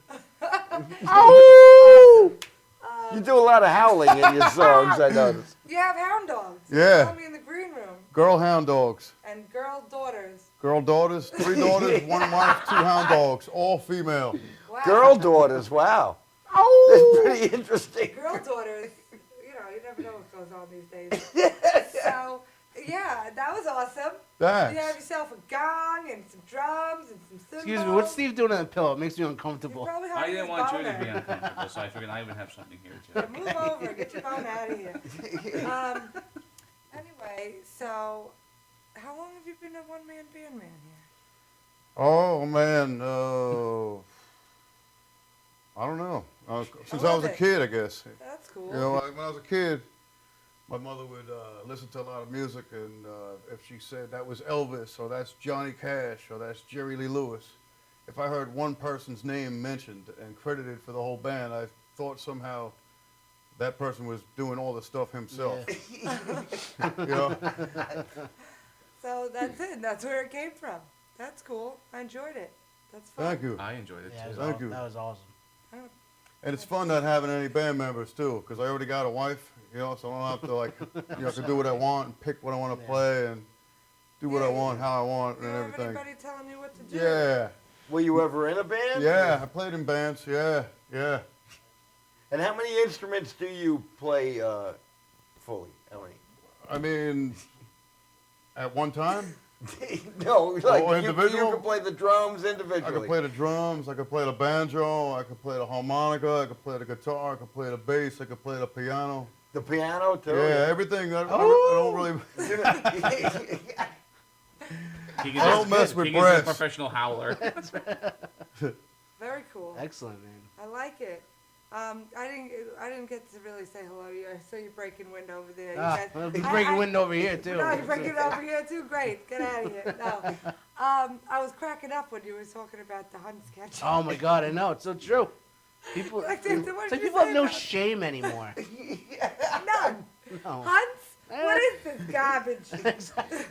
[SPEAKER 5] You do a lot of howling in your songs, I noticed.
[SPEAKER 7] You have hound dogs.
[SPEAKER 3] Yeah.
[SPEAKER 7] You told me in the green room.
[SPEAKER 3] Girl hound dogs.
[SPEAKER 7] And girl daughters.
[SPEAKER 3] Girl daughters, 3 daughters, 1 wife, 2 hound dogs, all female.
[SPEAKER 7] Wow.
[SPEAKER 5] Girl daughters, wow. That's pretty interesting.
[SPEAKER 7] Girl daughters. You never know what goes on these days. So, yeah, that was awesome.
[SPEAKER 3] Thanks.
[SPEAKER 7] You have yourself a gong and some drums and some cymbals.
[SPEAKER 2] Excuse me. What's Steve doing on the pillow? It makes me uncomfortable.
[SPEAKER 7] Probably
[SPEAKER 6] I
[SPEAKER 7] hiding
[SPEAKER 6] didn't
[SPEAKER 7] his
[SPEAKER 6] want you to
[SPEAKER 7] boner.
[SPEAKER 6] be uncomfortable, so I figured I would have something here
[SPEAKER 7] Yeah,
[SPEAKER 6] too.
[SPEAKER 7] move over. Get your phone out of here. Anyway, so how long have you been a one-man band man here?
[SPEAKER 3] Oh, man. I don't know. Since I was a
[SPEAKER 7] love it.
[SPEAKER 3] kid, I guess.
[SPEAKER 7] That's cool.
[SPEAKER 3] You know, when I was a kid, my mother would listen to a lot of music, and if she said that was Elvis, or that's Johnny Cash, or that's Jerry Lee Lewis, if I heard one person's name mentioned and credited for the whole band, I thought somehow that person was doing all the stuff himself. You know?
[SPEAKER 7] So that's it. That's where it came from. That's cool. I enjoyed it. That's fun.
[SPEAKER 3] Thank you.
[SPEAKER 6] I enjoyed it
[SPEAKER 2] Yeah,
[SPEAKER 6] too.
[SPEAKER 3] Thank you.
[SPEAKER 2] That was awesome.
[SPEAKER 3] And it's fun not having any band members too, because I already got a wife, you know, so I don't have to I can do what I want and pick what I want to play and do what I want, how I want,
[SPEAKER 7] You
[SPEAKER 3] and
[SPEAKER 7] don't have
[SPEAKER 3] everything.
[SPEAKER 7] anybody telling you what to do.
[SPEAKER 3] Yeah,
[SPEAKER 5] Were you ever in a band?
[SPEAKER 3] yeah, I played in bands, yeah.
[SPEAKER 5] And how many instruments do you play fully? How many?
[SPEAKER 3] I mean, at one time,
[SPEAKER 5] No, like you
[SPEAKER 3] individual?
[SPEAKER 5] can play the drums
[SPEAKER 3] I
[SPEAKER 5] individually.
[SPEAKER 3] could play the drums, I could play the banjo, I could play the harmonica, I could play the guitar, I could play the bass, I could play the piano.
[SPEAKER 5] The piano too.
[SPEAKER 3] Yeah, everything. I don't really. I don't mess with
[SPEAKER 6] King is a
[SPEAKER 3] breasts.
[SPEAKER 6] professional howler.
[SPEAKER 7] Very cool.
[SPEAKER 2] Excellent, man.
[SPEAKER 7] I like it. I didn't get to really say hello to you. I saw you breaking wind over there. You guys-
[SPEAKER 2] Well, he's breaking wind over here too.
[SPEAKER 7] No, you're breaking it over here too. Great. Get out of here. No. I was cracking up when you were talking about the hunt sketch.
[SPEAKER 2] Oh my God, I know it's so true. People,
[SPEAKER 7] Like,
[SPEAKER 2] it's
[SPEAKER 7] what
[SPEAKER 2] like
[SPEAKER 7] did you
[SPEAKER 2] people have
[SPEAKER 7] say
[SPEAKER 2] no
[SPEAKER 7] about it?
[SPEAKER 2] shame anymore.
[SPEAKER 7] None.
[SPEAKER 2] No.
[SPEAKER 7] Hunts? What is this garbage?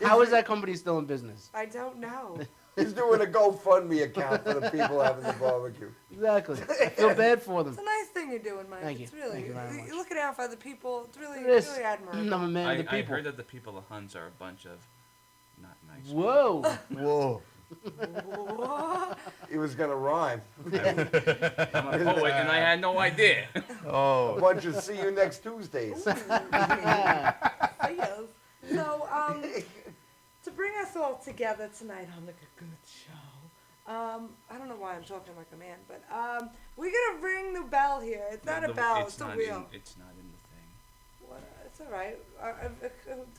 [SPEAKER 2] How is that company still in business?
[SPEAKER 7] I don't know.
[SPEAKER 5] He's doing a GoFundMe account for the people having the barbecue.
[SPEAKER 2] Exactly. I feel bad for them.
[SPEAKER 7] It's a nice thing you're doing, Mike.
[SPEAKER 2] Thank you.
[SPEAKER 7] It's really,
[SPEAKER 2] Thank you very much.
[SPEAKER 7] you're looking out for other people. It's really,
[SPEAKER 2] It is.
[SPEAKER 7] really admirable.
[SPEAKER 2] I'm a man of the
[SPEAKER 6] I
[SPEAKER 2] people.
[SPEAKER 6] heard that the people of Huns are a bunch of not nice.
[SPEAKER 2] Whoa.
[SPEAKER 5] Whoa.
[SPEAKER 7] What?
[SPEAKER 5] He was going to rhyme.
[SPEAKER 6] I'm a poet and I had no idea.
[SPEAKER 5] A bunch of see you next Tuesdays.
[SPEAKER 7] Yes. So, to bring us all together tonight on the Gagootz Show, I don't know why I'm talking like a man, but we're gonna ring the bell here. It's not a bell; it's a wheel.
[SPEAKER 6] It's not in the thing.
[SPEAKER 7] What, it's all right.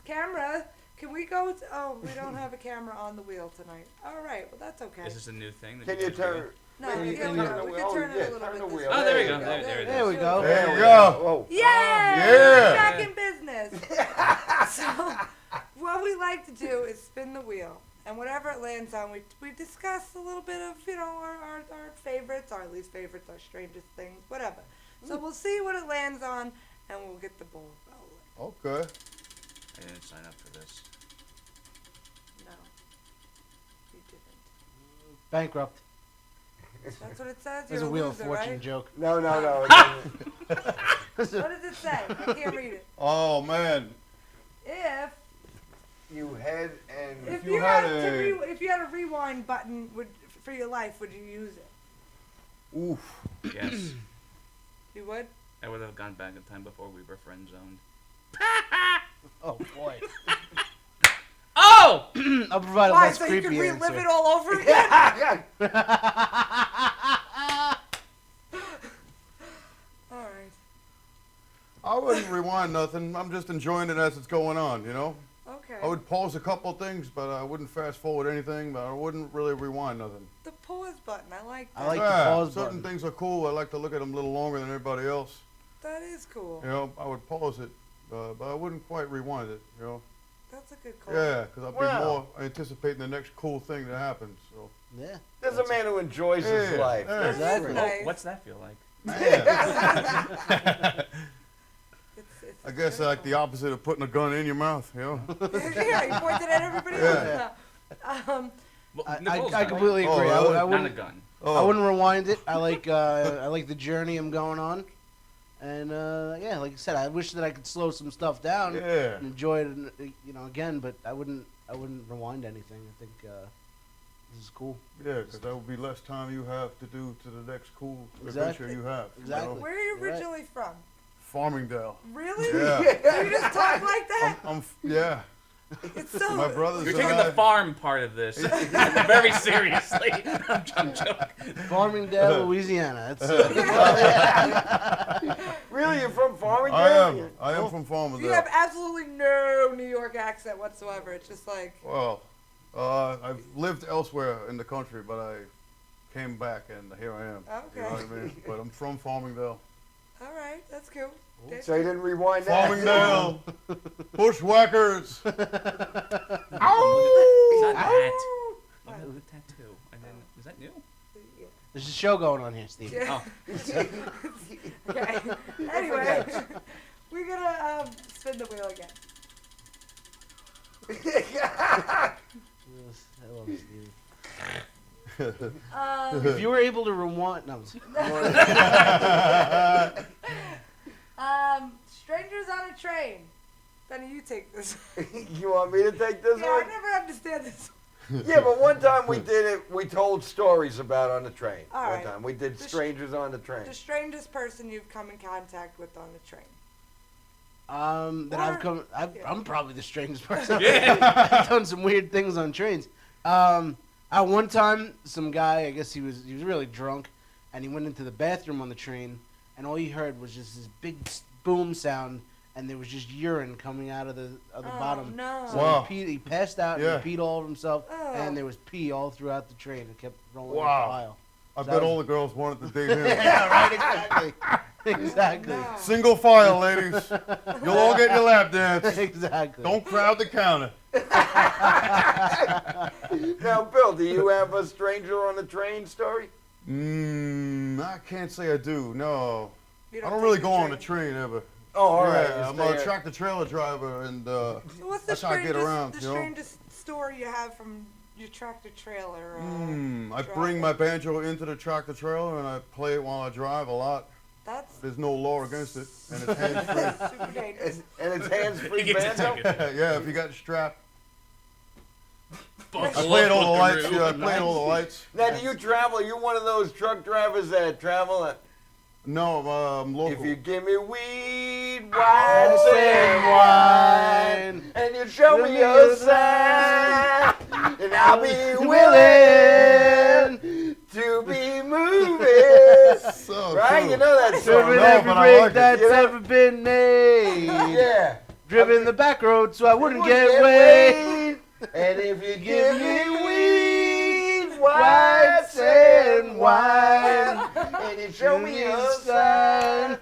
[SPEAKER 7] Camera, can we go? Oh, we don't have a camera on the wheel tonight. All right, well that's okay.
[SPEAKER 6] Is this a new thing? That
[SPEAKER 5] Can
[SPEAKER 6] you
[SPEAKER 5] you
[SPEAKER 6] guys
[SPEAKER 5] turn?
[SPEAKER 6] do?
[SPEAKER 7] No,
[SPEAKER 5] Can you
[SPEAKER 7] here we
[SPEAKER 5] turn
[SPEAKER 7] go.
[SPEAKER 5] the
[SPEAKER 7] We
[SPEAKER 5] wheel?
[SPEAKER 7] can turn it
[SPEAKER 5] Yeah,
[SPEAKER 7] a little
[SPEAKER 5] turn
[SPEAKER 7] bit
[SPEAKER 5] the
[SPEAKER 7] this
[SPEAKER 5] wheel.
[SPEAKER 7] way.
[SPEAKER 6] Oh, there we go.
[SPEAKER 7] There
[SPEAKER 6] There it
[SPEAKER 2] There we go.
[SPEAKER 3] There you go.
[SPEAKER 5] Whoa.
[SPEAKER 7] Yay!
[SPEAKER 3] Yeah.
[SPEAKER 7] We're back in business. So, what we like to do is spin the wheel, and whatever it lands on, we discuss a little bit of, you know, our favorites, our least favorites, our strangest things, whatever. So we'll see what it lands on, and we'll get the ball rolling.
[SPEAKER 3] Okay.
[SPEAKER 6] I didn't sign up for this.
[SPEAKER 7] No, you didn't.
[SPEAKER 2] Bankrupt.
[SPEAKER 7] That's what it says.
[SPEAKER 2] There's
[SPEAKER 7] You're
[SPEAKER 2] a Wheel
[SPEAKER 7] loser,
[SPEAKER 2] of Fortune
[SPEAKER 7] right?
[SPEAKER 2] joke.
[SPEAKER 5] No.
[SPEAKER 7] What does it say? I can't read it.
[SPEAKER 3] Oh man.
[SPEAKER 7] If
[SPEAKER 5] You had and
[SPEAKER 7] if
[SPEAKER 3] you
[SPEAKER 7] you
[SPEAKER 3] had
[SPEAKER 7] had
[SPEAKER 3] a-
[SPEAKER 7] if you had a rewind button for your life, would you use it?
[SPEAKER 3] Oof.
[SPEAKER 6] Yes.
[SPEAKER 7] You would?
[SPEAKER 6] I would have gone back in time before we were friend zoned.
[SPEAKER 2] Oh boy.
[SPEAKER 6] Oh!
[SPEAKER 2] I'll provide a
[SPEAKER 7] Why?
[SPEAKER 2] less
[SPEAKER 7] So you
[SPEAKER 2] creepy
[SPEAKER 7] could relive
[SPEAKER 2] answer.
[SPEAKER 7] it all over again? All right.
[SPEAKER 3] I wouldn't rewind nothing. I'm just enjoying it as it's going on, you know?
[SPEAKER 7] Okay.
[SPEAKER 3] I would pause a couple things, but I wouldn't fast forward anything, but I wouldn't really rewind nothing.
[SPEAKER 7] The pause button. I like that.
[SPEAKER 2] I like the
[SPEAKER 3] Yeah,
[SPEAKER 2] pause
[SPEAKER 3] certain
[SPEAKER 2] button.
[SPEAKER 3] things are cool. I like to look at them a little longer than everybody else.
[SPEAKER 7] That is cool.
[SPEAKER 3] You know, I would pause it, but I wouldn't quite rewind it, you know?
[SPEAKER 7] That's a good call.
[SPEAKER 3] Yeah, because I'd be
[SPEAKER 5] Wow.
[SPEAKER 3] more anticipating the next cool thing that happens. So,
[SPEAKER 2] Yeah.
[SPEAKER 5] there's a man who enjoys his
[SPEAKER 3] Yeah,
[SPEAKER 5] life.
[SPEAKER 3] yeah.
[SPEAKER 7] That's
[SPEAKER 2] Exactly.
[SPEAKER 7] nice.
[SPEAKER 6] What's that feel like?
[SPEAKER 3] yeah.
[SPEAKER 7] It's
[SPEAKER 3] I guess like the opposite of putting a gun in your mouth, you know?
[SPEAKER 7] yeah, you pointed at everybody
[SPEAKER 3] Yeah.
[SPEAKER 7] else.
[SPEAKER 6] Well, Nicole's
[SPEAKER 2] I
[SPEAKER 6] done.
[SPEAKER 2] completely
[SPEAKER 3] Oh,
[SPEAKER 2] agree.
[SPEAKER 3] really?
[SPEAKER 2] I
[SPEAKER 6] Not a
[SPEAKER 2] wouldn't.
[SPEAKER 6] gun.
[SPEAKER 3] Oh.
[SPEAKER 2] I wouldn't rewind it. I like the journey I'm going on, and yeah, like I said, I wish that I could slow some stuff down
[SPEAKER 3] Yeah.
[SPEAKER 2] and enjoy it, you know, again. But I wouldn't rewind anything. I think this is cool.
[SPEAKER 3] Yeah, because that would be less time you have to do to the next cool
[SPEAKER 2] Exactly.
[SPEAKER 3] adventure you have. you know?
[SPEAKER 2] Exactly.
[SPEAKER 7] Where are you
[SPEAKER 2] You're right.
[SPEAKER 7] originally from?
[SPEAKER 3] Farmingdale.
[SPEAKER 7] Really?
[SPEAKER 3] Yeah.
[SPEAKER 7] You just talk like that?
[SPEAKER 3] Yeah.
[SPEAKER 7] It's so.
[SPEAKER 3] My brothers
[SPEAKER 6] You're
[SPEAKER 3] and
[SPEAKER 6] taking
[SPEAKER 3] I,
[SPEAKER 6] the farm part of this very seriously. I'm joking.
[SPEAKER 2] Farmingdale, Louisiana. That's
[SPEAKER 5] Really, you're from Farmingdale?
[SPEAKER 3] I am from Farmingdale.
[SPEAKER 7] You have absolutely no New York accent whatsoever. It's just like.
[SPEAKER 3] Well, I've lived elsewhere in the country, but I came back and here I am.
[SPEAKER 7] Okay.
[SPEAKER 3] You know what I mean? But I'm from Farmingdale.
[SPEAKER 7] All right, that's cool.
[SPEAKER 5] So you didn't rewind that?
[SPEAKER 3] Farmingdale, bushwhackers.
[SPEAKER 6] Not that. Oh, the tattoo. And then, is that new?
[SPEAKER 7] Yeah.
[SPEAKER 2] There's a show going on here, Steve.
[SPEAKER 7] Yeah.
[SPEAKER 6] Oh.
[SPEAKER 7] Okay. Anyway, we're gonna spin the wheel again.
[SPEAKER 2] I love Steve. If you were able to rewind, no.
[SPEAKER 7] Strangers on a train. Benny, you take this.
[SPEAKER 5] You want me to take this
[SPEAKER 7] Yeah, I
[SPEAKER 5] one?
[SPEAKER 7] never understand this.
[SPEAKER 5] Yeah, but one time we did it. We told stories about on the train.
[SPEAKER 7] All
[SPEAKER 5] one
[SPEAKER 7] right.
[SPEAKER 5] time we did
[SPEAKER 7] The
[SPEAKER 5] strangers on the train.
[SPEAKER 7] The strangest person you've come in contact with on the train.
[SPEAKER 2] That
[SPEAKER 7] Or-
[SPEAKER 2] I've come.
[SPEAKER 7] yeah.
[SPEAKER 2] I'm probably the strangest person.
[SPEAKER 6] Yeah.
[SPEAKER 2] I've done some weird things on trains. One time, some guy, I guess he was really drunk, and he went into the bathroom on the train, and all he heard was just this big boom sound, and there was just urine coming out of the bottom.
[SPEAKER 7] No.
[SPEAKER 2] So
[SPEAKER 3] Wow.
[SPEAKER 2] he passed out
[SPEAKER 3] Yeah.
[SPEAKER 2] and he peed all over himself,
[SPEAKER 7] Oh.
[SPEAKER 2] and there was pee all throughout the train. It kept rolling
[SPEAKER 3] Wow.
[SPEAKER 2] up the aisle.
[SPEAKER 3] I
[SPEAKER 2] That
[SPEAKER 3] bet
[SPEAKER 2] was-
[SPEAKER 3] all the girls wanted to date him.
[SPEAKER 2] Yeah, right. Exactly. Exactly.
[SPEAKER 7] No.
[SPEAKER 3] Single file, ladies. You'll all get your lap dance.
[SPEAKER 2] Exactly.
[SPEAKER 3] Don't crowd the counter.
[SPEAKER 5] Now, Bill, do you have a stranger on the train story?
[SPEAKER 3] I can't say I do. No,
[SPEAKER 7] You
[SPEAKER 3] I don't
[SPEAKER 7] take
[SPEAKER 3] really
[SPEAKER 7] the
[SPEAKER 3] go on
[SPEAKER 7] train.
[SPEAKER 3] the train ever.
[SPEAKER 5] Oh, all right.
[SPEAKER 3] Yeah,
[SPEAKER 5] you
[SPEAKER 3] I'm
[SPEAKER 5] stay
[SPEAKER 3] a
[SPEAKER 5] at-
[SPEAKER 3] tractor trailer driver, and
[SPEAKER 7] So what's the
[SPEAKER 3] that's how I get
[SPEAKER 7] strangest,
[SPEAKER 3] around.
[SPEAKER 7] the
[SPEAKER 3] You know.
[SPEAKER 7] strangest story you have from your tractor trailer?
[SPEAKER 3] I bring
[SPEAKER 7] driving?
[SPEAKER 3] my banjo into the tractor trailer and I play it while I drive a lot.
[SPEAKER 7] That's
[SPEAKER 3] There's no law against it, and it's hands-free.
[SPEAKER 7] super dangerous.
[SPEAKER 5] And it's hands-free
[SPEAKER 6] He gets a
[SPEAKER 5] banjo?
[SPEAKER 6] ticket.
[SPEAKER 3] Yeah, if you got the strap. I
[SPEAKER 9] Buckle
[SPEAKER 3] play
[SPEAKER 9] up,
[SPEAKER 3] all the lights.
[SPEAKER 9] buckaroo.
[SPEAKER 3] Yeah, I play all the lights.
[SPEAKER 5] Now, do you travel? Are you one of those truck drivers that travel?
[SPEAKER 3] No, I'm local.
[SPEAKER 5] If you give me weed,
[SPEAKER 2] Ice
[SPEAKER 5] wine,
[SPEAKER 2] and
[SPEAKER 5] wine, and you show me your sign, and I'll be
[SPEAKER 2] willing
[SPEAKER 5] to be moving.
[SPEAKER 3] So
[SPEAKER 5] Right?
[SPEAKER 3] true.
[SPEAKER 5] You know that song.
[SPEAKER 2] Driven
[SPEAKER 3] No,
[SPEAKER 2] every
[SPEAKER 3] but I
[SPEAKER 2] rig
[SPEAKER 3] like it.
[SPEAKER 2] that's
[SPEAKER 5] You know?
[SPEAKER 2] ever been made.
[SPEAKER 5] Yeah.
[SPEAKER 2] Driven the back road so I wouldn't get
[SPEAKER 5] Get
[SPEAKER 2] away.
[SPEAKER 5] weed, and if you give me weed,
[SPEAKER 2] Whites and
[SPEAKER 5] wine,
[SPEAKER 2] wine.
[SPEAKER 5] and you show me your
[SPEAKER 2] Sign.
[SPEAKER 5] sign.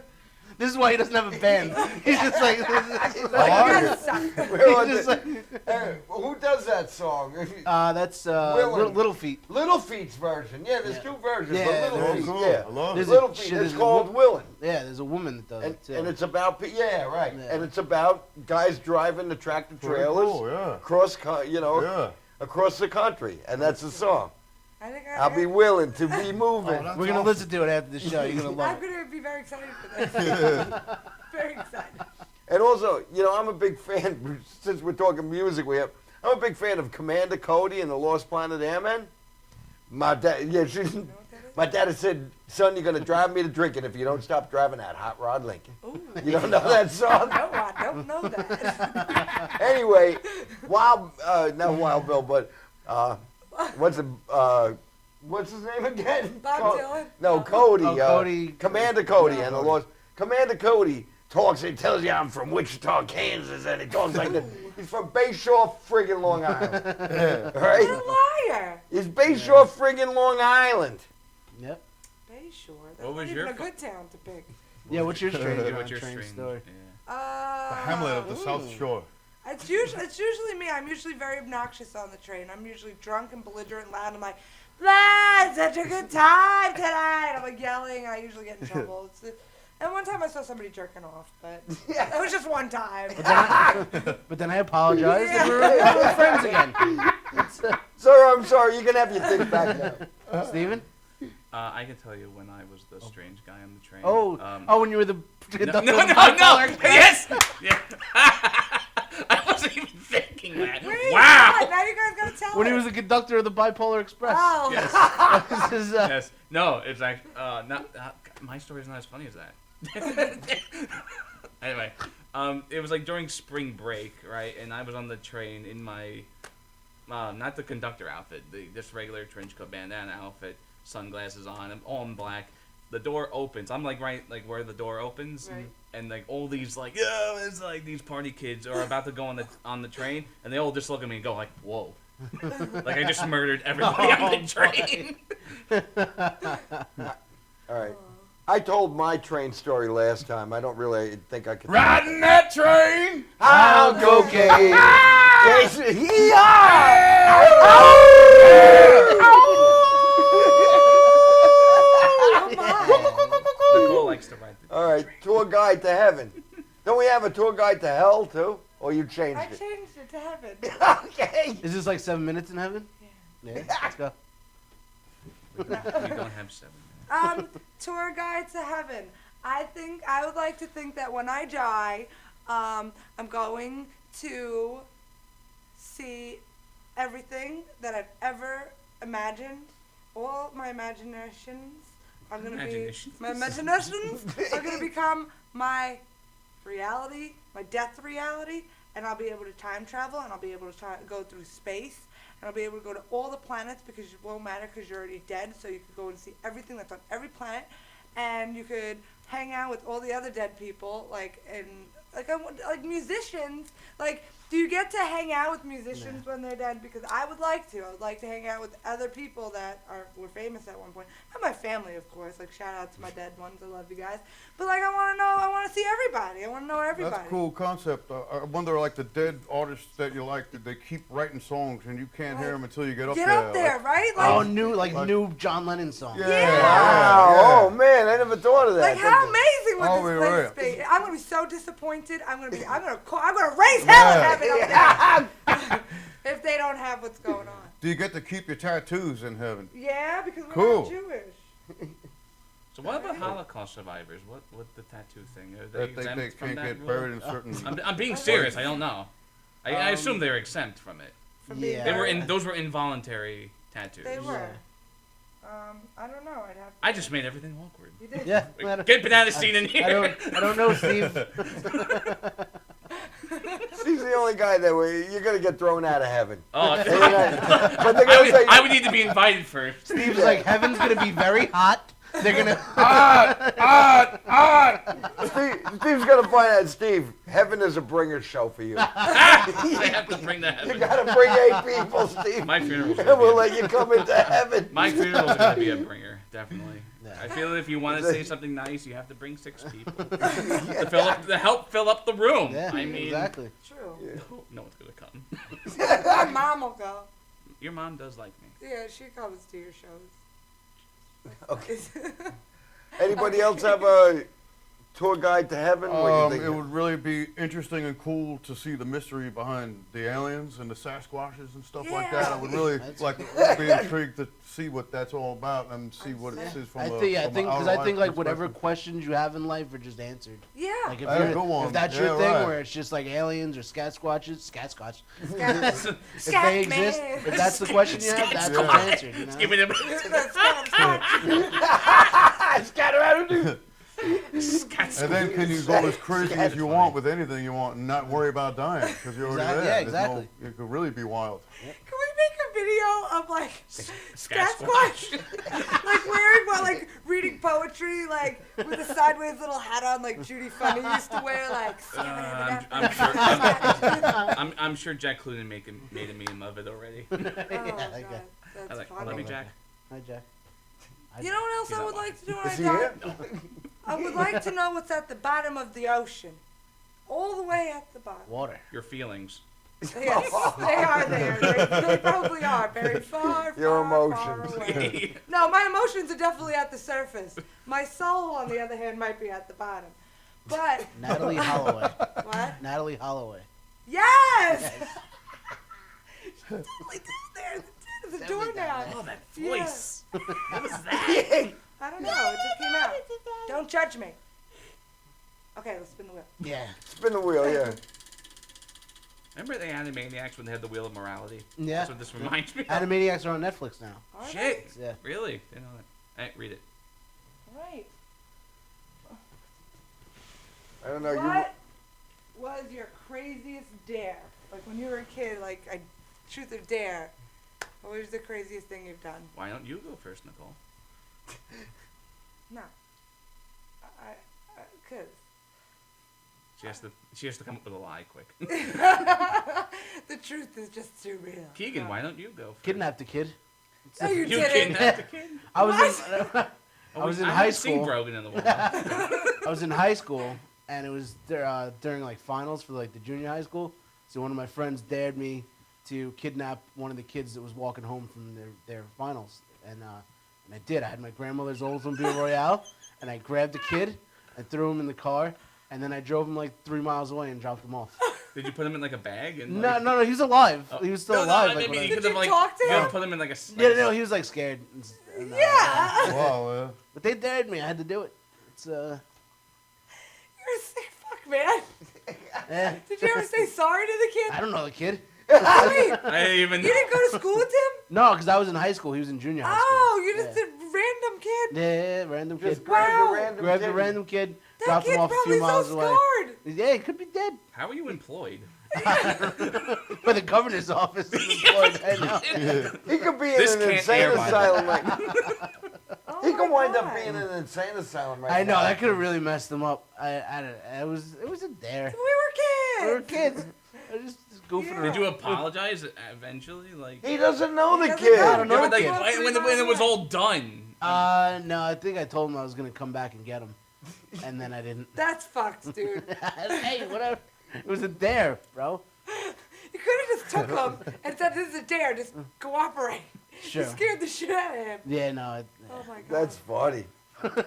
[SPEAKER 2] This is why he doesn't have a band. He's just like,
[SPEAKER 3] I like it.
[SPEAKER 5] We're on
[SPEAKER 2] he's just
[SPEAKER 5] the-
[SPEAKER 2] like
[SPEAKER 5] Hey, who does that song?
[SPEAKER 2] that's
[SPEAKER 5] Willin.
[SPEAKER 2] Little Feet.
[SPEAKER 5] Little Feet's version. Yeah, there's two versions.
[SPEAKER 2] Yeah,
[SPEAKER 5] but Little
[SPEAKER 3] Oh,
[SPEAKER 5] Feet,
[SPEAKER 3] cool.
[SPEAKER 5] yeah.
[SPEAKER 3] I love
[SPEAKER 2] There's
[SPEAKER 3] it.
[SPEAKER 2] a-
[SPEAKER 5] Little Feet.
[SPEAKER 2] shit,
[SPEAKER 5] It's
[SPEAKER 2] there's a
[SPEAKER 5] called Willin.
[SPEAKER 2] Yeah, there's a woman that does
[SPEAKER 5] And,
[SPEAKER 2] it too.
[SPEAKER 5] and it's about, yeah, right.
[SPEAKER 2] Yeah.
[SPEAKER 5] And it's about guys driving the tractor
[SPEAKER 3] Pretty
[SPEAKER 5] trailers
[SPEAKER 3] cool, yeah.
[SPEAKER 5] across, across the country. And that's the song.
[SPEAKER 7] I think
[SPEAKER 5] I'll be willing to be moving.
[SPEAKER 3] Oh, that's
[SPEAKER 2] We're gonna
[SPEAKER 3] awesome.
[SPEAKER 2] listen to it after the show. You're gonna love
[SPEAKER 7] I'm
[SPEAKER 2] it.
[SPEAKER 7] going to be very excited for this. Very excited.
[SPEAKER 5] And also, I'm a big fan, since we're talking music, I'm a big fan of Commander Cody and the Lost Planet Airmen. My dad, my dad had said, son, you're going to drive me to drinking if you don't stop driving that hot rod Lincoln.
[SPEAKER 7] Ooh.
[SPEAKER 5] You don't know that song?
[SPEAKER 7] No, I don't know that.
[SPEAKER 5] Anyway, not Wild Bill, but what's his name again?
[SPEAKER 7] Bob Dylan?
[SPEAKER 5] No, Cody.
[SPEAKER 2] Oh, Cody.
[SPEAKER 5] Commander Cody and the Lost. Commander Cody talks and tells you I'm from Wichita, Kansas, and he talks like that. He's from Bayshore, friggin' Long Island.
[SPEAKER 7] You're
[SPEAKER 5] Right?
[SPEAKER 7] a liar.
[SPEAKER 5] He's Bayshore, friggin' Long Island.
[SPEAKER 2] Yep.
[SPEAKER 7] Bayshore. That's
[SPEAKER 6] What was
[SPEAKER 7] not
[SPEAKER 6] your
[SPEAKER 7] even a
[SPEAKER 6] fu-
[SPEAKER 7] good town to pick.
[SPEAKER 2] Yeah, what's your strange
[SPEAKER 6] What's your
[SPEAKER 2] train
[SPEAKER 6] strange?
[SPEAKER 2] story?
[SPEAKER 6] Yeah.
[SPEAKER 3] The Hamlet of the South Shore.
[SPEAKER 7] It's usually me. I'm usually very obnoxious on the train. I'm usually drunk and belligerent, loud. I'm like, "Lads, such a good time tonight!" I'm like yelling. I usually get in trouble. And one time I saw somebody jerking off, but it was just one time.
[SPEAKER 2] But then I apologized and
[SPEAKER 7] Yeah.
[SPEAKER 2] we're friends again.
[SPEAKER 5] Sir, I'm sorry. You can have your thing back now.
[SPEAKER 2] Steven?
[SPEAKER 6] I can tell you when I was the strange guy on the train.
[SPEAKER 2] When you were the
[SPEAKER 6] No,
[SPEAKER 2] conductor
[SPEAKER 6] no,
[SPEAKER 2] of the
[SPEAKER 6] no,
[SPEAKER 2] bipolar
[SPEAKER 6] no.
[SPEAKER 2] Express?
[SPEAKER 6] Yes. Yeah. I wasn't even thinking that.
[SPEAKER 7] Wait,
[SPEAKER 6] Wow.
[SPEAKER 7] what? Now you guys gotta tell
[SPEAKER 2] When he
[SPEAKER 7] it.
[SPEAKER 2] was the conductor of the Bipolar Express.
[SPEAKER 7] Oh.
[SPEAKER 6] Yes.
[SPEAKER 2] This is,
[SPEAKER 6] Yes. No, it's actually not. My story's not as funny as that. Anyway, it was like during spring break, right? And I was on the train in my, not the conductor outfit, this regular trench coat bandana outfit, sunglasses on, I'm all in black. The door opens. I'm like right like where the door opens,
[SPEAKER 7] Right.
[SPEAKER 6] and like all these like it's like these party kids are about to go on the train, and they all just look at me and go like, "Whoa." Like I just murdered everybody on the train.
[SPEAKER 5] All right. I told my train story last time. I don't really think I could.
[SPEAKER 3] Riding that train.
[SPEAKER 5] I'll go gay.
[SPEAKER 6] Nicole likes to ride the
[SPEAKER 5] All right, tour guide to heaven. Don't we have a tour guide to hell too? Or you changed
[SPEAKER 7] I
[SPEAKER 5] it?
[SPEAKER 7] changed it to heaven.
[SPEAKER 5] Okay.
[SPEAKER 2] Is this like 7 minutes in heaven? Yeah. Let's go.
[SPEAKER 6] We don't have 7.
[SPEAKER 7] Tour guide to heaven. I would like to think that when I die, I'm going to see everything that I've ever imagined. All my imaginations are going to be my imaginations are going to become my reality, my death reality, and I'll be able to time travel, and I'll be able to go through space, and I'll be able to go to all the planets because it won't matter because you're already dead, so you can go and see everything that's on every planet, and you could hang out with all the other dead people, like like musicians. Like, do you get to hang out with musicians when they're dead? Because I would like to. I would like to hang out with other people that were famous at one point. Not my family, of course. Like, shout out to my dead ones. I love you guys. But like, I want to see everybody. I want to know everybody.
[SPEAKER 3] That's a cool concept. I wonder, like, the dead artists that you like, did they keep writing songs and you can't hear them until you get up there?
[SPEAKER 7] Get up there,
[SPEAKER 3] like,
[SPEAKER 7] right? Like,
[SPEAKER 2] new John Lennon songs.
[SPEAKER 7] Yeah.
[SPEAKER 5] Wow. Oh man, I never thought of that.
[SPEAKER 7] Like, how amazing would this place be? I'm gonna be so disappointed. I'm gonna raise hell in heaven up there if they don't have what's going on.
[SPEAKER 3] Do you get to keep your tattoos in heaven?
[SPEAKER 7] Yeah, because we're
[SPEAKER 3] Cool.
[SPEAKER 7] not Jewish.
[SPEAKER 6] So what about Holocaust survivors? What the tattoo thing? Are they
[SPEAKER 3] That they
[SPEAKER 6] exempt from
[SPEAKER 3] can't
[SPEAKER 6] that
[SPEAKER 3] get
[SPEAKER 6] rule?
[SPEAKER 3] buried in certain...
[SPEAKER 6] I'm being serious. I don't know. I assume they're exempt from it. Those were involuntary tattoos.
[SPEAKER 7] They were. I don't know. I'd have.
[SPEAKER 6] I just made everything awkward.
[SPEAKER 7] You did.
[SPEAKER 2] Yeah.
[SPEAKER 6] Get banana seed in here.
[SPEAKER 2] I don't know, Steve.
[SPEAKER 5] Steve's the only guy that you're gonna get thrown out of heaven.
[SPEAKER 6] Oh,
[SPEAKER 5] but they're gonna say,
[SPEAKER 6] I would need to be invited first.
[SPEAKER 2] Steve's like, heaven's gonna be very hot. They're gonna
[SPEAKER 5] Steve's gonna find out. Steve, heaven is a bringer show for you.
[SPEAKER 6] I have to bring that.
[SPEAKER 5] You gotta bring 8 people, Steve.
[SPEAKER 6] My funeral's
[SPEAKER 5] and we'll let you come into heaven.
[SPEAKER 6] My funeral's gonna be a bringer, definitely. I feel if you want to say something nice, you have to bring 6 people to help fill up the room.
[SPEAKER 2] Yeah,
[SPEAKER 6] I mean,
[SPEAKER 2] exactly.
[SPEAKER 7] True.
[SPEAKER 6] No one's gonna come.
[SPEAKER 7] My mom will go.
[SPEAKER 6] Your mom does like me.
[SPEAKER 7] Yeah, she comes to your shows.
[SPEAKER 5] Okay. Anybody else have a tour guide to heaven? What you think?
[SPEAKER 3] It would really be interesting and cool to see the mystery behind the aliens and the Sasquatches and stuff like that. I would really be intrigued to see what that's all about and see what it is from
[SPEAKER 2] I think like whatever
[SPEAKER 3] perspective.
[SPEAKER 2] questions you have in life are just answered.
[SPEAKER 7] Yeah.
[SPEAKER 2] Like
[SPEAKER 3] if
[SPEAKER 2] that's your thing, where it's just like aliens or Sasquatches, if they exist, if that's the question you have, that's what's answered. You know?
[SPEAKER 6] Give me the.
[SPEAKER 3] And then can you go as crazy as you want with anything you want and not worry about dying because you're already there.
[SPEAKER 2] Yeah, exactly.
[SPEAKER 3] It could really be wild.
[SPEAKER 7] Can we make a video of like Sasquatch, like wearing like reading poetry, like with a sideways little hat on, like Judy Funny used to wear, like.
[SPEAKER 6] I'm sure Jack Clunan made a meme of it already.
[SPEAKER 7] That's
[SPEAKER 6] I
[SPEAKER 7] funny.
[SPEAKER 6] love you, Jack.
[SPEAKER 2] Hi, Jack.
[SPEAKER 7] You know what else I would like to do when I die? I would like to know what's at the bottom of the ocean. All the way at the bottom.
[SPEAKER 2] Water.
[SPEAKER 6] Your feelings.
[SPEAKER 7] Yes, they are there. They probably are. Very far,
[SPEAKER 5] Your
[SPEAKER 7] far
[SPEAKER 5] emotions.
[SPEAKER 7] away. No, my emotions are definitely at the surface. My soul, on the other hand, might be at the bottom. But...
[SPEAKER 2] Natalie Holloway.
[SPEAKER 7] What?
[SPEAKER 2] Natalie Holloway.
[SPEAKER 7] Yes! She's totally down there. There's a door now.
[SPEAKER 6] Oh, that voice.
[SPEAKER 7] Yeah.
[SPEAKER 6] What was that?
[SPEAKER 7] I don't know. It just came out. Don't judge me. Okay, let's spin the wheel.
[SPEAKER 2] Yeah.
[SPEAKER 5] Spin the wheel, yeah.
[SPEAKER 6] Remember the Animaniacs when they had the Wheel of Morality?
[SPEAKER 2] Yeah.
[SPEAKER 6] That's what this reminds me of.
[SPEAKER 2] Animaniacs are on Netflix now.
[SPEAKER 6] Shit.
[SPEAKER 2] Yeah.
[SPEAKER 6] Really? Didn't know that. Hey, read it.
[SPEAKER 7] Right.
[SPEAKER 5] I don't know.
[SPEAKER 7] What was your craziest dare? Like when you were a kid, like truth or dare. What was the craziest thing you've done?
[SPEAKER 6] Why don't you go first, Nicole?
[SPEAKER 7] No. Cause.
[SPEAKER 6] She has to come up with a lie quick.
[SPEAKER 7] The truth is just too real.
[SPEAKER 6] Keegan, why don't you go first?
[SPEAKER 2] Kidnapped a kid.
[SPEAKER 7] No, you
[SPEAKER 6] You
[SPEAKER 7] didn't.
[SPEAKER 6] kidnapped a kid?
[SPEAKER 2] I was in high
[SPEAKER 6] Seen
[SPEAKER 2] school.
[SPEAKER 6] Brogan in the Wall.
[SPEAKER 2] I was in high school, and it was during like finals for like the junior high school. So one of my friends dared me to kidnap one of the kids that was walking home from their finals, and I did. I had my grandmother's Oldsmobile Royale, and I grabbed the kid and threw him in the car, and then I drove him like 3 miles away and dropped him off.
[SPEAKER 6] Did you put him in like a bag? And,
[SPEAKER 2] No,
[SPEAKER 6] like,
[SPEAKER 2] no, he was alive.
[SPEAKER 6] Oh.
[SPEAKER 2] He was still alive. Like,
[SPEAKER 6] maybe
[SPEAKER 2] when
[SPEAKER 6] you
[SPEAKER 2] I-
[SPEAKER 6] could have like
[SPEAKER 7] talk to him?
[SPEAKER 6] put him in like a.
[SPEAKER 2] yeah, no, he was like scared. And,
[SPEAKER 7] Yeah.
[SPEAKER 3] Wow,
[SPEAKER 2] But they dared me. I had to do it. It's
[SPEAKER 7] You're a sick fuck, man.
[SPEAKER 2] yeah.
[SPEAKER 7] Did you ever say sorry to the kid?
[SPEAKER 2] I don't know the kid.
[SPEAKER 7] Wait,
[SPEAKER 6] I didn't even.
[SPEAKER 7] you didn't go to school with him?
[SPEAKER 2] No, because I was in high school. He was in junior high school.
[SPEAKER 7] Oh, you just
[SPEAKER 2] Yeah.
[SPEAKER 7] did random kid.
[SPEAKER 2] Yeah, random kid.
[SPEAKER 5] Just grab
[SPEAKER 7] Wow.
[SPEAKER 5] the random
[SPEAKER 2] Grabbed
[SPEAKER 5] kid.
[SPEAKER 2] a random kid,
[SPEAKER 7] That
[SPEAKER 2] dropped him
[SPEAKER 7] kid's
[SPEAKER 2] off a
[SPEAKER 7] probably
[SPEAKER 2] few miles
[SPEAKER 7] so
[SPEAKER 2] away.
[SPEAKER 7] scarred.
[SPEAKER 2] Yeah, he could be dead.
[SPEAKER 6] How are you employed?
[SPEAKER 2] By the governor's office is employed right now.
[SPEAKER 5] He could be in
[SPEAKER 6] This
[SPEAKER 5] an
[SPEAKER 6] can't
[SPEAKER 5] insane
[SPEAKER 6] air, by the
[SPEAKER 5] asylum. Like,
[SPEAKER 7] Oh Oh
[SPEAKER 5] He
[SPEAKER 7] my
[SPEAKER 5] could wind up
[SPEAKER 7] God.
[SPEAKER 5] being in an insane asylum right
[SPEAKER 2] I know
[SPEAKER 5] now.
[SPEAKER 2] that could have really messed him up. I don't. It was a dare.
[SPEAKER 7] We
[SPEAKER 2] We
[SPEAKER 7] were
[SPEAKER 2] were
[SPEAKER 7] kids.
[SPEAKER 2] kids. I was just goofing
[SPEAKER 7] Yeah.
[SPEAKER 2] around.
[SPEAKER 11] Did you apologize eventually? Like,
[SPEAKER 5] He doesn't know
[SPEAKER 7] He
[SPEAKER 5] the
[SPEAKER 7] doesn't
[SPEAKER 5] kid.
[SPEAKER 7] know.
[SPEAKER 2] I don't know.
[SPEAKER 11] yeah, but like,
[SPEAKER 7] Well,
[SPEAKER 11] when it was all done.
[SPEAKER 2] No, I think I told him I was gonna come back and get him, and then I didn't.
[SPEAKER 7] That's fucked, dude.
[SPEAKER 2] Hey, whatever. It was a dare, bro.
[SPEAKER 7] You could have just took him and said, "This is a dare. Just cooperate."
[SPEAKER 2] Sure.
[SPEAKER 7] You scared the shit out of him.
[SPEAKER 2] Yeah, no.
[SPEAKER 7] Oh my God.
[SPEAKER 5] That's funny.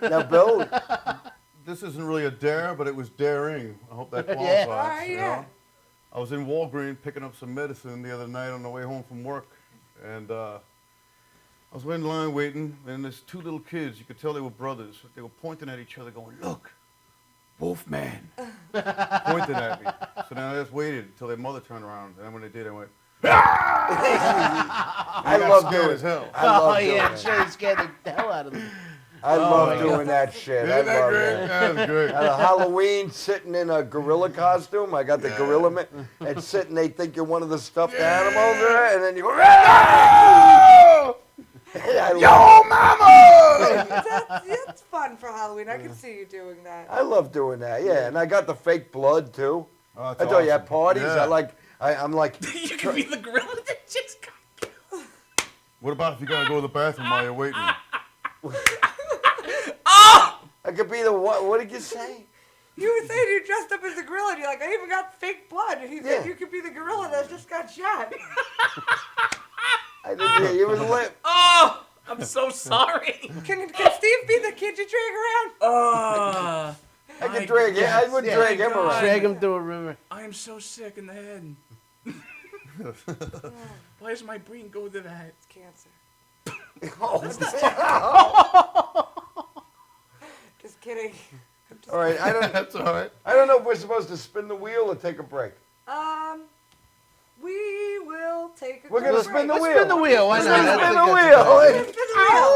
[SPEAKER 5] Now, Bill,
[SPEAKER 3] This isn't really a dare, but it was daring. I hope that qualifies.
[SPEAKER 2] Yeah.
[SPEAKER 7] All right,
[SPEAKER 3] you
[SPEAKER 7] yeah.
[SPEAKER 3] know? I was in Walgreens picking up some medicine the other night on the way home from work, and I was in line waiting, and there's two little kids. You could tell they were brothers. They were pointing at each other, going, "Look, Wolfman," pointing at me. So then I just waited until their mother turned around, and then when they did, I went,
[SPEAKER 5] I
[SPEAKER 3] got
[SPEAKER 5] love
[SPEAKER 3] scared
[SPEAKER 5] doing
[SPEAKER 3] as hell.
[SPEAKER 5] I love
[SPEAKER 2] Oh
[SPEAKER 5] doing
[SPEAKER 2] yeah,
[SPEAKER 5] that.
[SPEAKER 2] sure, he scared the hell out of me.
[SPEAKER 5] I love
[SPEAKER 2] my
[SPEAKER 5] doing that shit. I
[SPEAKER 3] Isn't that
[SPEAKER 5] love
[SPEAKER 3] great?
[SPEAKER 5] that.
[SPEAKER 3] That was great.
[SPEAKER 5] At a Halloween, sitting in a gorilla costume. I got the gorilla man. And sitting, they think you're one of the stuffed animals there, and then you go, Yo, mama!
[SPEAKER 7] That's fun for Halloween. I can see you doing that.
[SPEAKER 5] I love doing that, yeah. And I got the fake blood, too.
[SPEAKER 3] Oh, that's
[SPEAKER 5] I told you, at
[SPEAKER 3] awesome.
[SPEAKER 5] parties,
[SPEAKER 3] Yeah.
[SPEAKER 5] I'm like,
[SPEAKER 11] You could be the gorilla that just got killed.
[SPEAKER 3] What about if you gotta go to the bathroom while you're waiting?
[SPEAKER 5] I could be the what? What did you say?
[SPEAKER 7] You were saying you dressed up as a gorilla, and you're like, I even got fake blood. And he said
[SPEAKER 5] Yeah.
[SPEAKER 7] you could be the gorilla that just got shot.
[SPEAKER 5] I didn't hear you. It was lit.
[SPEAKER 11] Oh, I'm so sorry.
[SPEAKER 7] Can Steve be the kid you drag around?
[SPEAKER 11] Oh,
[SPEAKER 5] I could drag him. I would
[SPEAKER 2] Yeah.
[SPEAKER 5] drag him
[SPEAKER 11] God.
[SPEAKER 5] around.
[SPEAKER 2] Drag him through a river.
[SPEAKER 11] I am so sick in the head. Why does my brain go to that?
[SPEAKER 7] It's cancer. Just kidding.
[SPEAKER 5] All right,
[SPEAKER 3] That's all right.
[SPEAKER 5] I don't know if we're supposed to spin the wheel or take a break.
[SPEAKER 7] We will take a
[SPEAKER 5] We're gonna
[SPEAKER 7] quick
[SPEAKER 5] spin the
[SPEAKER 7] break.
[SPEAKER 5] wheel.
[SPEAKER 2] Spin the wheel. Why
[SPEAKER 5] Let's
[SPEAKER 2] not?
[SPEAKER 5] spin
[SPEAKER 2] I
[SPEAKER 5] the
[SPEAKER 2] think
[SPEAKER 5] wheel.
[SPEAKER 7] Let's spin the wheel.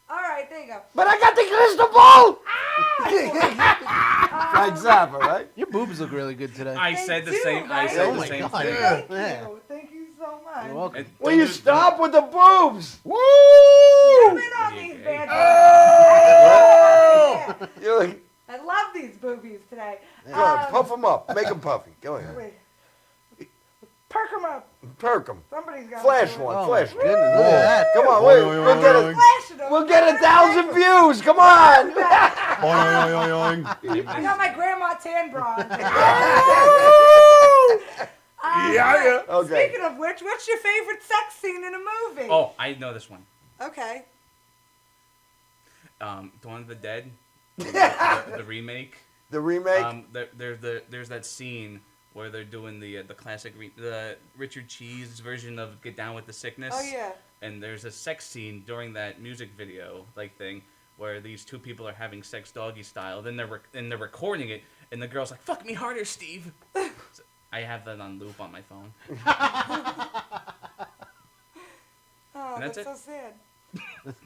[SPEAKER 7] All right, there you go.
[SPEAKER 5] But I got the crystal ball. Right, Zappa, right?
[SPEAKER 2] Your boobs look really good today.
[SPEAKER 11] I
[SPEAKER 7] They
[SPEAKER 11] said the
[SPEAKER 7] do,
[SPEAKER 11] same. I
[SPEAKER 7] right?
[SPEAKER 11] said
[SPEAKER 2] Oh
[SPEAKER 11] the
[SPEAKER 2] my
[SPEAKER 11] same
[SPEAKER 2] God.
[SPEAKER 11] thing.
[SPEAKER 7] Thank
[SPEAKER 2] Yeah.
[SPEAKER 7] you. Thank you so much.
[SPEAKER 2] You're welcome.
[SPEAKER 11] And
[SPEAKER 5] Will
[SPEAKER 11] don't
[SPEAKER 5] you
[SPEAKER 11] do-
[SPEAKER 5] stop with the boobs?
[SPEAKER 7] Come in on these bad boys.
[SPEAKER 5] You're like,
[SPEAKER 7] I love these boobies today.
[SPEAKER 5] go on, puff them up. Make them puffy. Go ahead.
[SPEAKER 7] Wait. Perk them up.
[SPEAKER 5] Perk them.
[SPEAKER 7] Somebody's got
[SPEAKER 5] Flash
[SPEAKER 7] to
[SPEAKER 5] one.
[SPEAKER 2] Oh
[SPEAKER 5] Flash
[SPEAKER 2] my
[SPEAKER 5] one.
[SPEAKER 2] goodness, look at that.
[SPEAKER 5] Come on,
[SPEAKER 3] Oing,
[SPEAKER 5] wait.
[SPEAKER 3] oing,
[SPEAKER 5] We'll get
[SPEAKER 3] oing,
[SPEAKER 5] it.
[SPEAKER 7] Flashing them.
[SPEAKER 5] We'll get 1,000 views. Come on.
[SPEAKER 3] Oing, oing, oing.
[SPEAKER 7] I got my grandma tan bra on.
[SPEAKER 3] Yeah.
[SPEAKER 5] Okay.
[SPEAKER 7] Speaking of which, what's your favorite sex scene in a movie?
[SPEAKER 11] Oh, I know this one.
[SPEAKER 7] Okay.
[SPEAKER 11] Dawn of the Dead, the remake.
[SPEAKER 5] The remake.
[SPEAKER 11] There's that scene where they're doing the classic the Richard Cheese version of Get Down with the Sickness.
[SPEAKER 7] Oh yeah.
[SPEAKER 11] And there's a sex scene during that music video thing where these two people are having sex doggy style. Then they're recording it, and the girl's like, "Fuck me harder, Steve." So I have that on loop on my phone.
[SPEAKER 7] Oh,
[SPEAKER 11] And
[SPEAKER 7] that's
[SPEAKER 11] that's
[SPEAKER 7] so
[SPEAKER 11] it.
[SPEAKER 7] sad.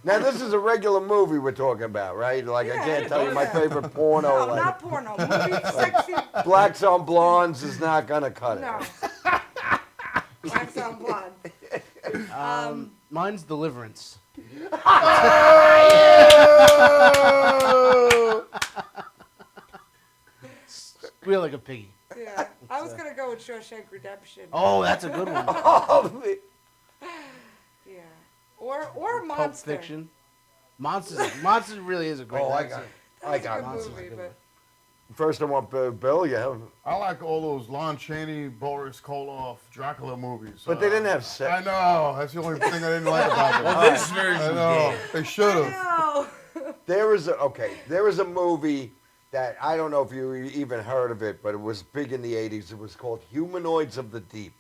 [SPEAKER 5] Now, this is a regular movie we're talking about, right? Like, I
[SPEAKER 7] Yeah,
[SPEAKER 5] can't tell you my
[SPEAKER 7] yeah.
[SPEAKER 5] favorite porno.
[SPEAKER 7] No,
[SPEAKER 5] like,
[SPEAKER 7] not porno. Movie sex scene.
[SPEAKER 5] Blacks on Blondes is not going to cut it.
[SPEAKER 7] No. Blacks on blonde.
[SPEAKER 2] Mine's Deliverance. Squeal like a piggy.
[SPEAKER 7] Yeah. I was gonna go with Shawshank Redemption.
[SPEAKER 2] Oh, that's a good one.
[SPEAKER 7] Yeah. Or
[SPEAKER 2] Pulp
[SPEAKER 7] Monster.
[SPEAKER 2] Fiction. Monsters really is a great
[SPEAKER 5] Oh, I
[SPEAKER 2] sex
[SPEAKER 5] got
[SPEAKER 2] scene.
[SPEAKER 7] That
[SPEAKER 5] I
[SPEAKER 7] was a
[SPEAKER 5] got
[SPEAKER 7] good
[SPEAKER 5] Monsters.
[SPEAKER 7] movie,
[SPEAKER 2] good
[SPEAKER 7] but
[SPEAKER 2] one.
[SPEAKER 5] First, I want Bill. You have,
[SPEAKER 3] I like all those Lon Chaney, Boris Karloff, Dracula movies.
[SPEAKER 5] but they didn't have sex.
[SPEAKER 3] I know. That's the only thing I didn't like about them.
[SPEAKER 11] Well, this version
[SPEAKER 3] I know.
[SPEAKER 11] did.
[SPEAKER 3] They should have.
[SPEAKER 7] no.
[SPEAKER 5] There is a movie that I don't know if you even heard of it, but it was big in the 80s. It was called Humanoids of the Deep.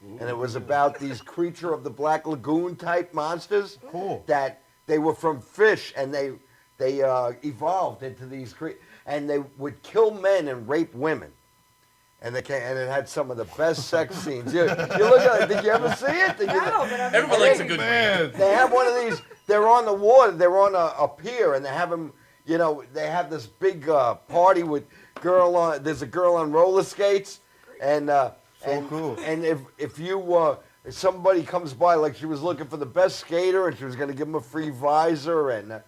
[SPEAKER 5] And it was about these creature of the Black Lagoon type monsters.
[SPEAKER 3] Cool.
[SPEAKER 5] That they were from fish and they evolved into these creatures. And they would kill men and rape women. And it had some of the best sex scenes. You look at it. Did you ever see it? Did you,
[SPEAKER 7] No, but I mean,
[SPEAKER 11] Everyone likes a good
[SPEAKER 3] Man.
[SPEAKER 5] They have one of these. They're on the water. They're on a pier, and they have them. You know, they have this big party with girl on. There's a girl on roller skates, And
[SPEAKER 3] So cool.
[SPEAKER 5] And if you if somebody comes by, like she was looking for the best skater, and she was going to give him a free visor, and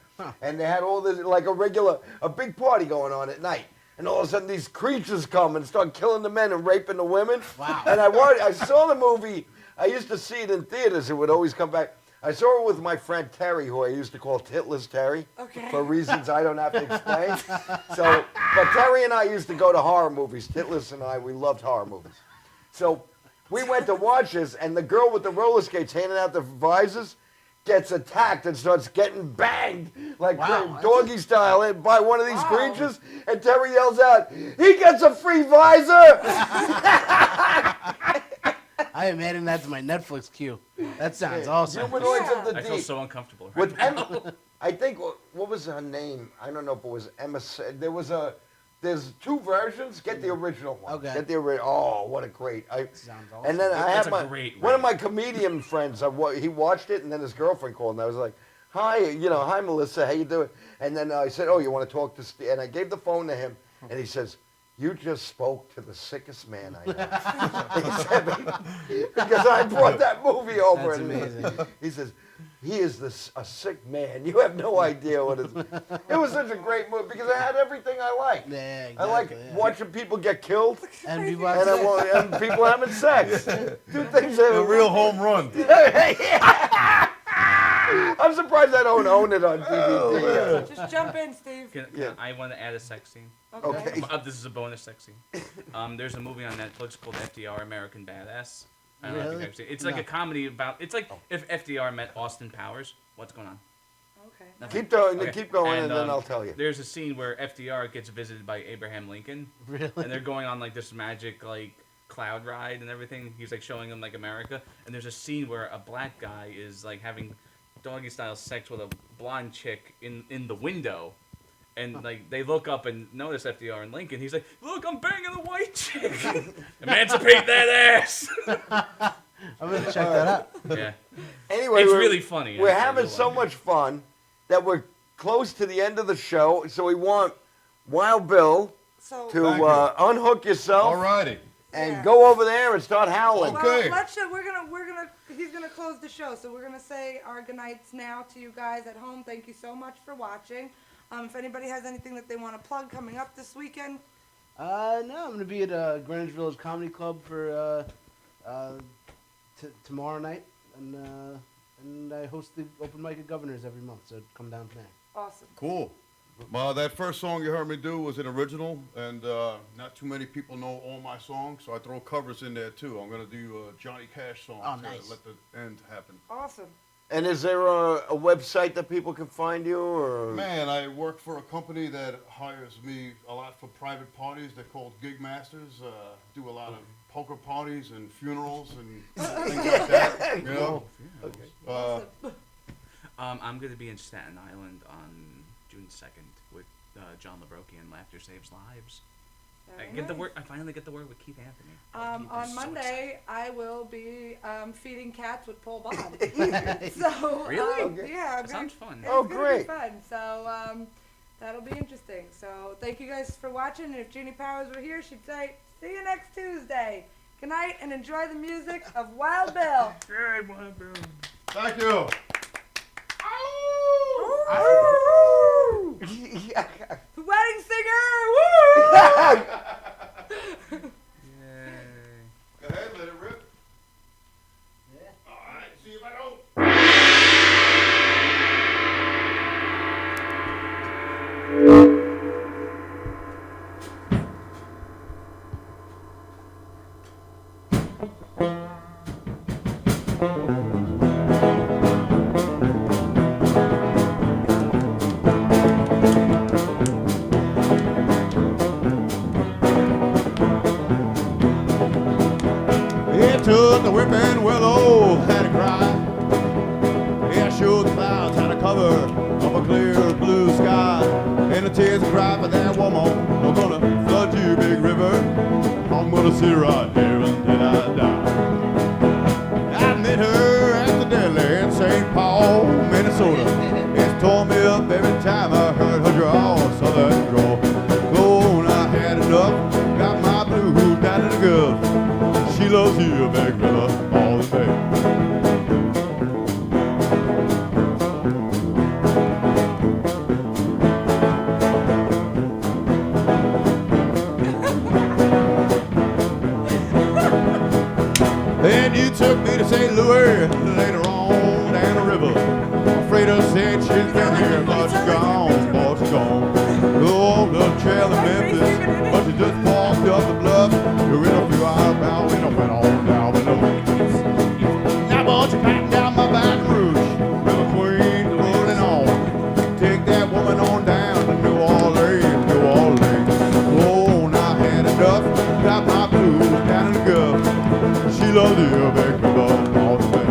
[SPEAKER 5] they had all this like a big party going on at night. And all of a sudden, these creatures come and start killing the men and raping the women.
[SPEAKER 2] Wow.
[SPEAKER 5] And I saw the movie. I used to see it in theaters. It would always come back. I saw it with my friend Terry, who I used to call Titless Terry, for reasons I don't have to explain. So, but Terry and I used to go to horror movies. Titless and I, we loved horror movies. So we went to watch this, and the girl with the roller skates handing out the visors gets attacked and starts getting banged like doggy style by one of these creatures. And Terry yells out, "He gets a free visor!"
[SPEAKER 2] I am adding that to my Netflix queue. That sounds awesome.
[SPEAKER 5] Humanoids of the
[SPEAKER 11] I feel
[SPEAKER 5] Deep.
[SPEAKER 11] so uncomfortable right
[SPEAKER 5] With
[SPEAKER 11] now.
[SPEAKER 5] Emma, I think, what was her name? I don't know if it was Emma. There's two versions. Get the original one.
[SPEAKER 2] Okay.
[SPEAKER 5] Get the original. Oh, what a great.
[SPEAKER 2] Sounds awesome.
[SPEAKER 5] And then I
[SPEAKER 11] That's
[SPEAKER 5] had
[SPEAKER 11] a great
[SPEAKER 5] one of
[SPEAKER 11] rate.
[SPEAKER 5] my comedian friends. He watched it, and then his girlfriend called, and I was like, "Hi, hi Melissa, how you doing?" And then I said, "Oh, you want to talk to Steve?" And I gave the phone to him, and he says, "You just spoke to the sickest man I know." He said, because I brought that movie over.
[SPEAKER 2] That's
[SPEAKER 5] and
[SPEAKER 2] amazing.
[SPEAKER 5] He says, "He is a sick man. You have no idea what it is." It was such a great movie because it had everything I like.
[SPEAKER 2] Yeah, exactly,
[SPEAKER 5] I like watching people get killed
[SPEAKER 2] And people
[SPEAKER 5] and people having sex. Two things that
[SPEAKER 3] A real home run.
[SPEAKER 5] I'm surprised I don't own it on DVD.
[SPEAKER 7] Just jump in, Steve.
[SPEAKER 11] I want to add a sex scene.
[SPEAKER 5] Okay.
[SPEAKER 11] This is a bonus sex scene. There's a movie on Netflix called FDR American Badass. I don't know if you've ever seen it. It's like a comedy about. It's like if FDR met Austin Powers. What's going on?
[SPEAKER 7] Okay.
[SPEAKER 5] Keep going, and then I'll tell you.
[SPEAKER 11] There's a scene where FDR gets visited by Abraham Lincoln.
[SPEAKER 2] Really?
[SPEAKER 11] And they're going on like this magic like cloud ride and everything. He's like showing them like America. And there's a scene where a black guy is like having doggy style sex with a blonde chick in the window. And like they look up and notice FDR and Lincoln. He's like, "Look, I'm banging a white chick. Emancipate that ass."
[SPEAKER 2] I'm gonna check that out.
[SPEAKER 11] Yeah.
[SPEAKER 5] Anyway,
[SPEAKER 11] It's really funny.
[SPEAKER 5] We're
[SPEAKER 11] actually.
[SPEAKER 5] having
[SPEAKER 11] You'll
[SPEAKER 5] so
[SPEAKER 11] like it.
[SPEAKER 5] much fun that we're close to the end of the show. So we want Wild Bill
[SPEAKER 7] So,
[SPEAKER 5] to
[SPEAKER 3] Thank you.
[SPEAKER 5] unhook yourself
[SPEAKER 3] All righty.
[SPEAKER 5] and
[SPEAKER 7] Yeah.
[SPEAKER 5] go over there and start howling.
[SPEAKER 3] Okay.
[SPEAKER 7] well, he's gonna close the show, so we're gonna say our goodnights now to you guys at home. Thank you so much for watching. If anybody has anything that they want to plug coming up this weekend,
[SPEAKER 2] No, I'm gonna be at Greenwich Village Comedy Club for tomorrow night, and I host the open mic at Governor's every month. So come down to that.
[SPEAKER 7] awesome.
[SPEAKER 3] Cool. That first song you heard me do was an original, and not too many people know all my songs, so I throw covers in there too. I'm gonna do a Johnny Cash song
[SPEAKER 2] Oh,
[SPEAKER 3] to
[SPEAKER 2] nice.
[SPEAKER 3] let the end happen.
[SPEAKER 7] Awesome.
[SPEAKER 5] And is there a website that people can find you? Or
[SPEAKER 3] Man, I work for a company that hires me a lot for private parties. They're called Gig Masters. Do a lot of poker parties and funerals and things like that. You know?
[SPEAKER 11] I'm going to be in Staten Island on June 2nd with John Labroki and Laughter Saves Lives. I finally get to work with Keith Anthony. Keith is
[SPEAKER 7] On
[SPEAKER 11] so
[SPEAKER 7] Monday, I will be feeding cats with Paul Bond. So
[SPEAKER 11] Really?
[SPEAKER 7] yeah,
[SPEAKER 11] That sounds fun.
[SPEAKER 7] It's
[SPEAKER 5] Oh,
[SPEAKER 7] gonna
[SPEAKER 5] great.
[SPEAKER 7] Be fun. So that'll be interesting. So thank you guys for watching. And if Jeannie Powers were here, she'd say, "See you next Tuesday. Good night, and enjoy the music of Wild Bill."
[SPEAKER 3] Thank you.
[SPEAKER 7] The wedding singer. Woo!
[SPEAKER 3] Go ahead, let it rip. All right, see you if I don't. It took the whipping willow had to cry. Yeah, sure the clouds had a cover of a clear blue sky. And the tears cry for that woman. I'm gonna flood you, big river. I'm gonna sit right here until I die. I met her accidentally in St. Paul, Minnesota. It's tore me up every time I heard her draw. Southern drawl. Oh, and I had enough. Got my blues down in the guff.
[SPEAKER 10] And you took me to St. Louis later on down the river. Freda said she's been here, but she's gone, boy, she's gone. Oh, little trail in Memphis, but she just walked up the bluff. You're in a few hours about when I went on down the window. Now, won't you back down my Baton Rouge, River Queen, rolling on. Take that woman on down to New Orleans, New Orleans. Oh, now I had enough, got my blues down in the Gulf. She loves you, back above all the way.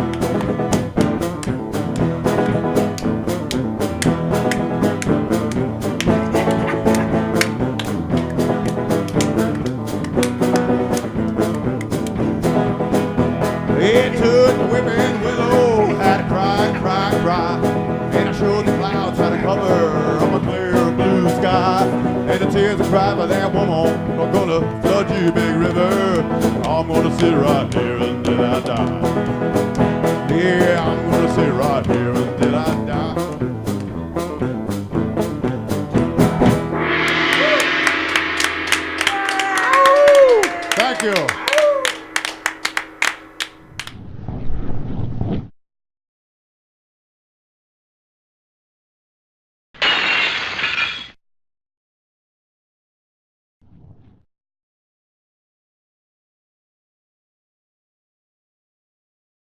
[SPEAKER 10] It took the whipping willow, had to cry, cry, cry. And I showed the clouds how to cover on a clear blue sky. And the tears I cried by that woman are gonna flood you, big river. I'm gonna sit right here until I die. Yeah, I'm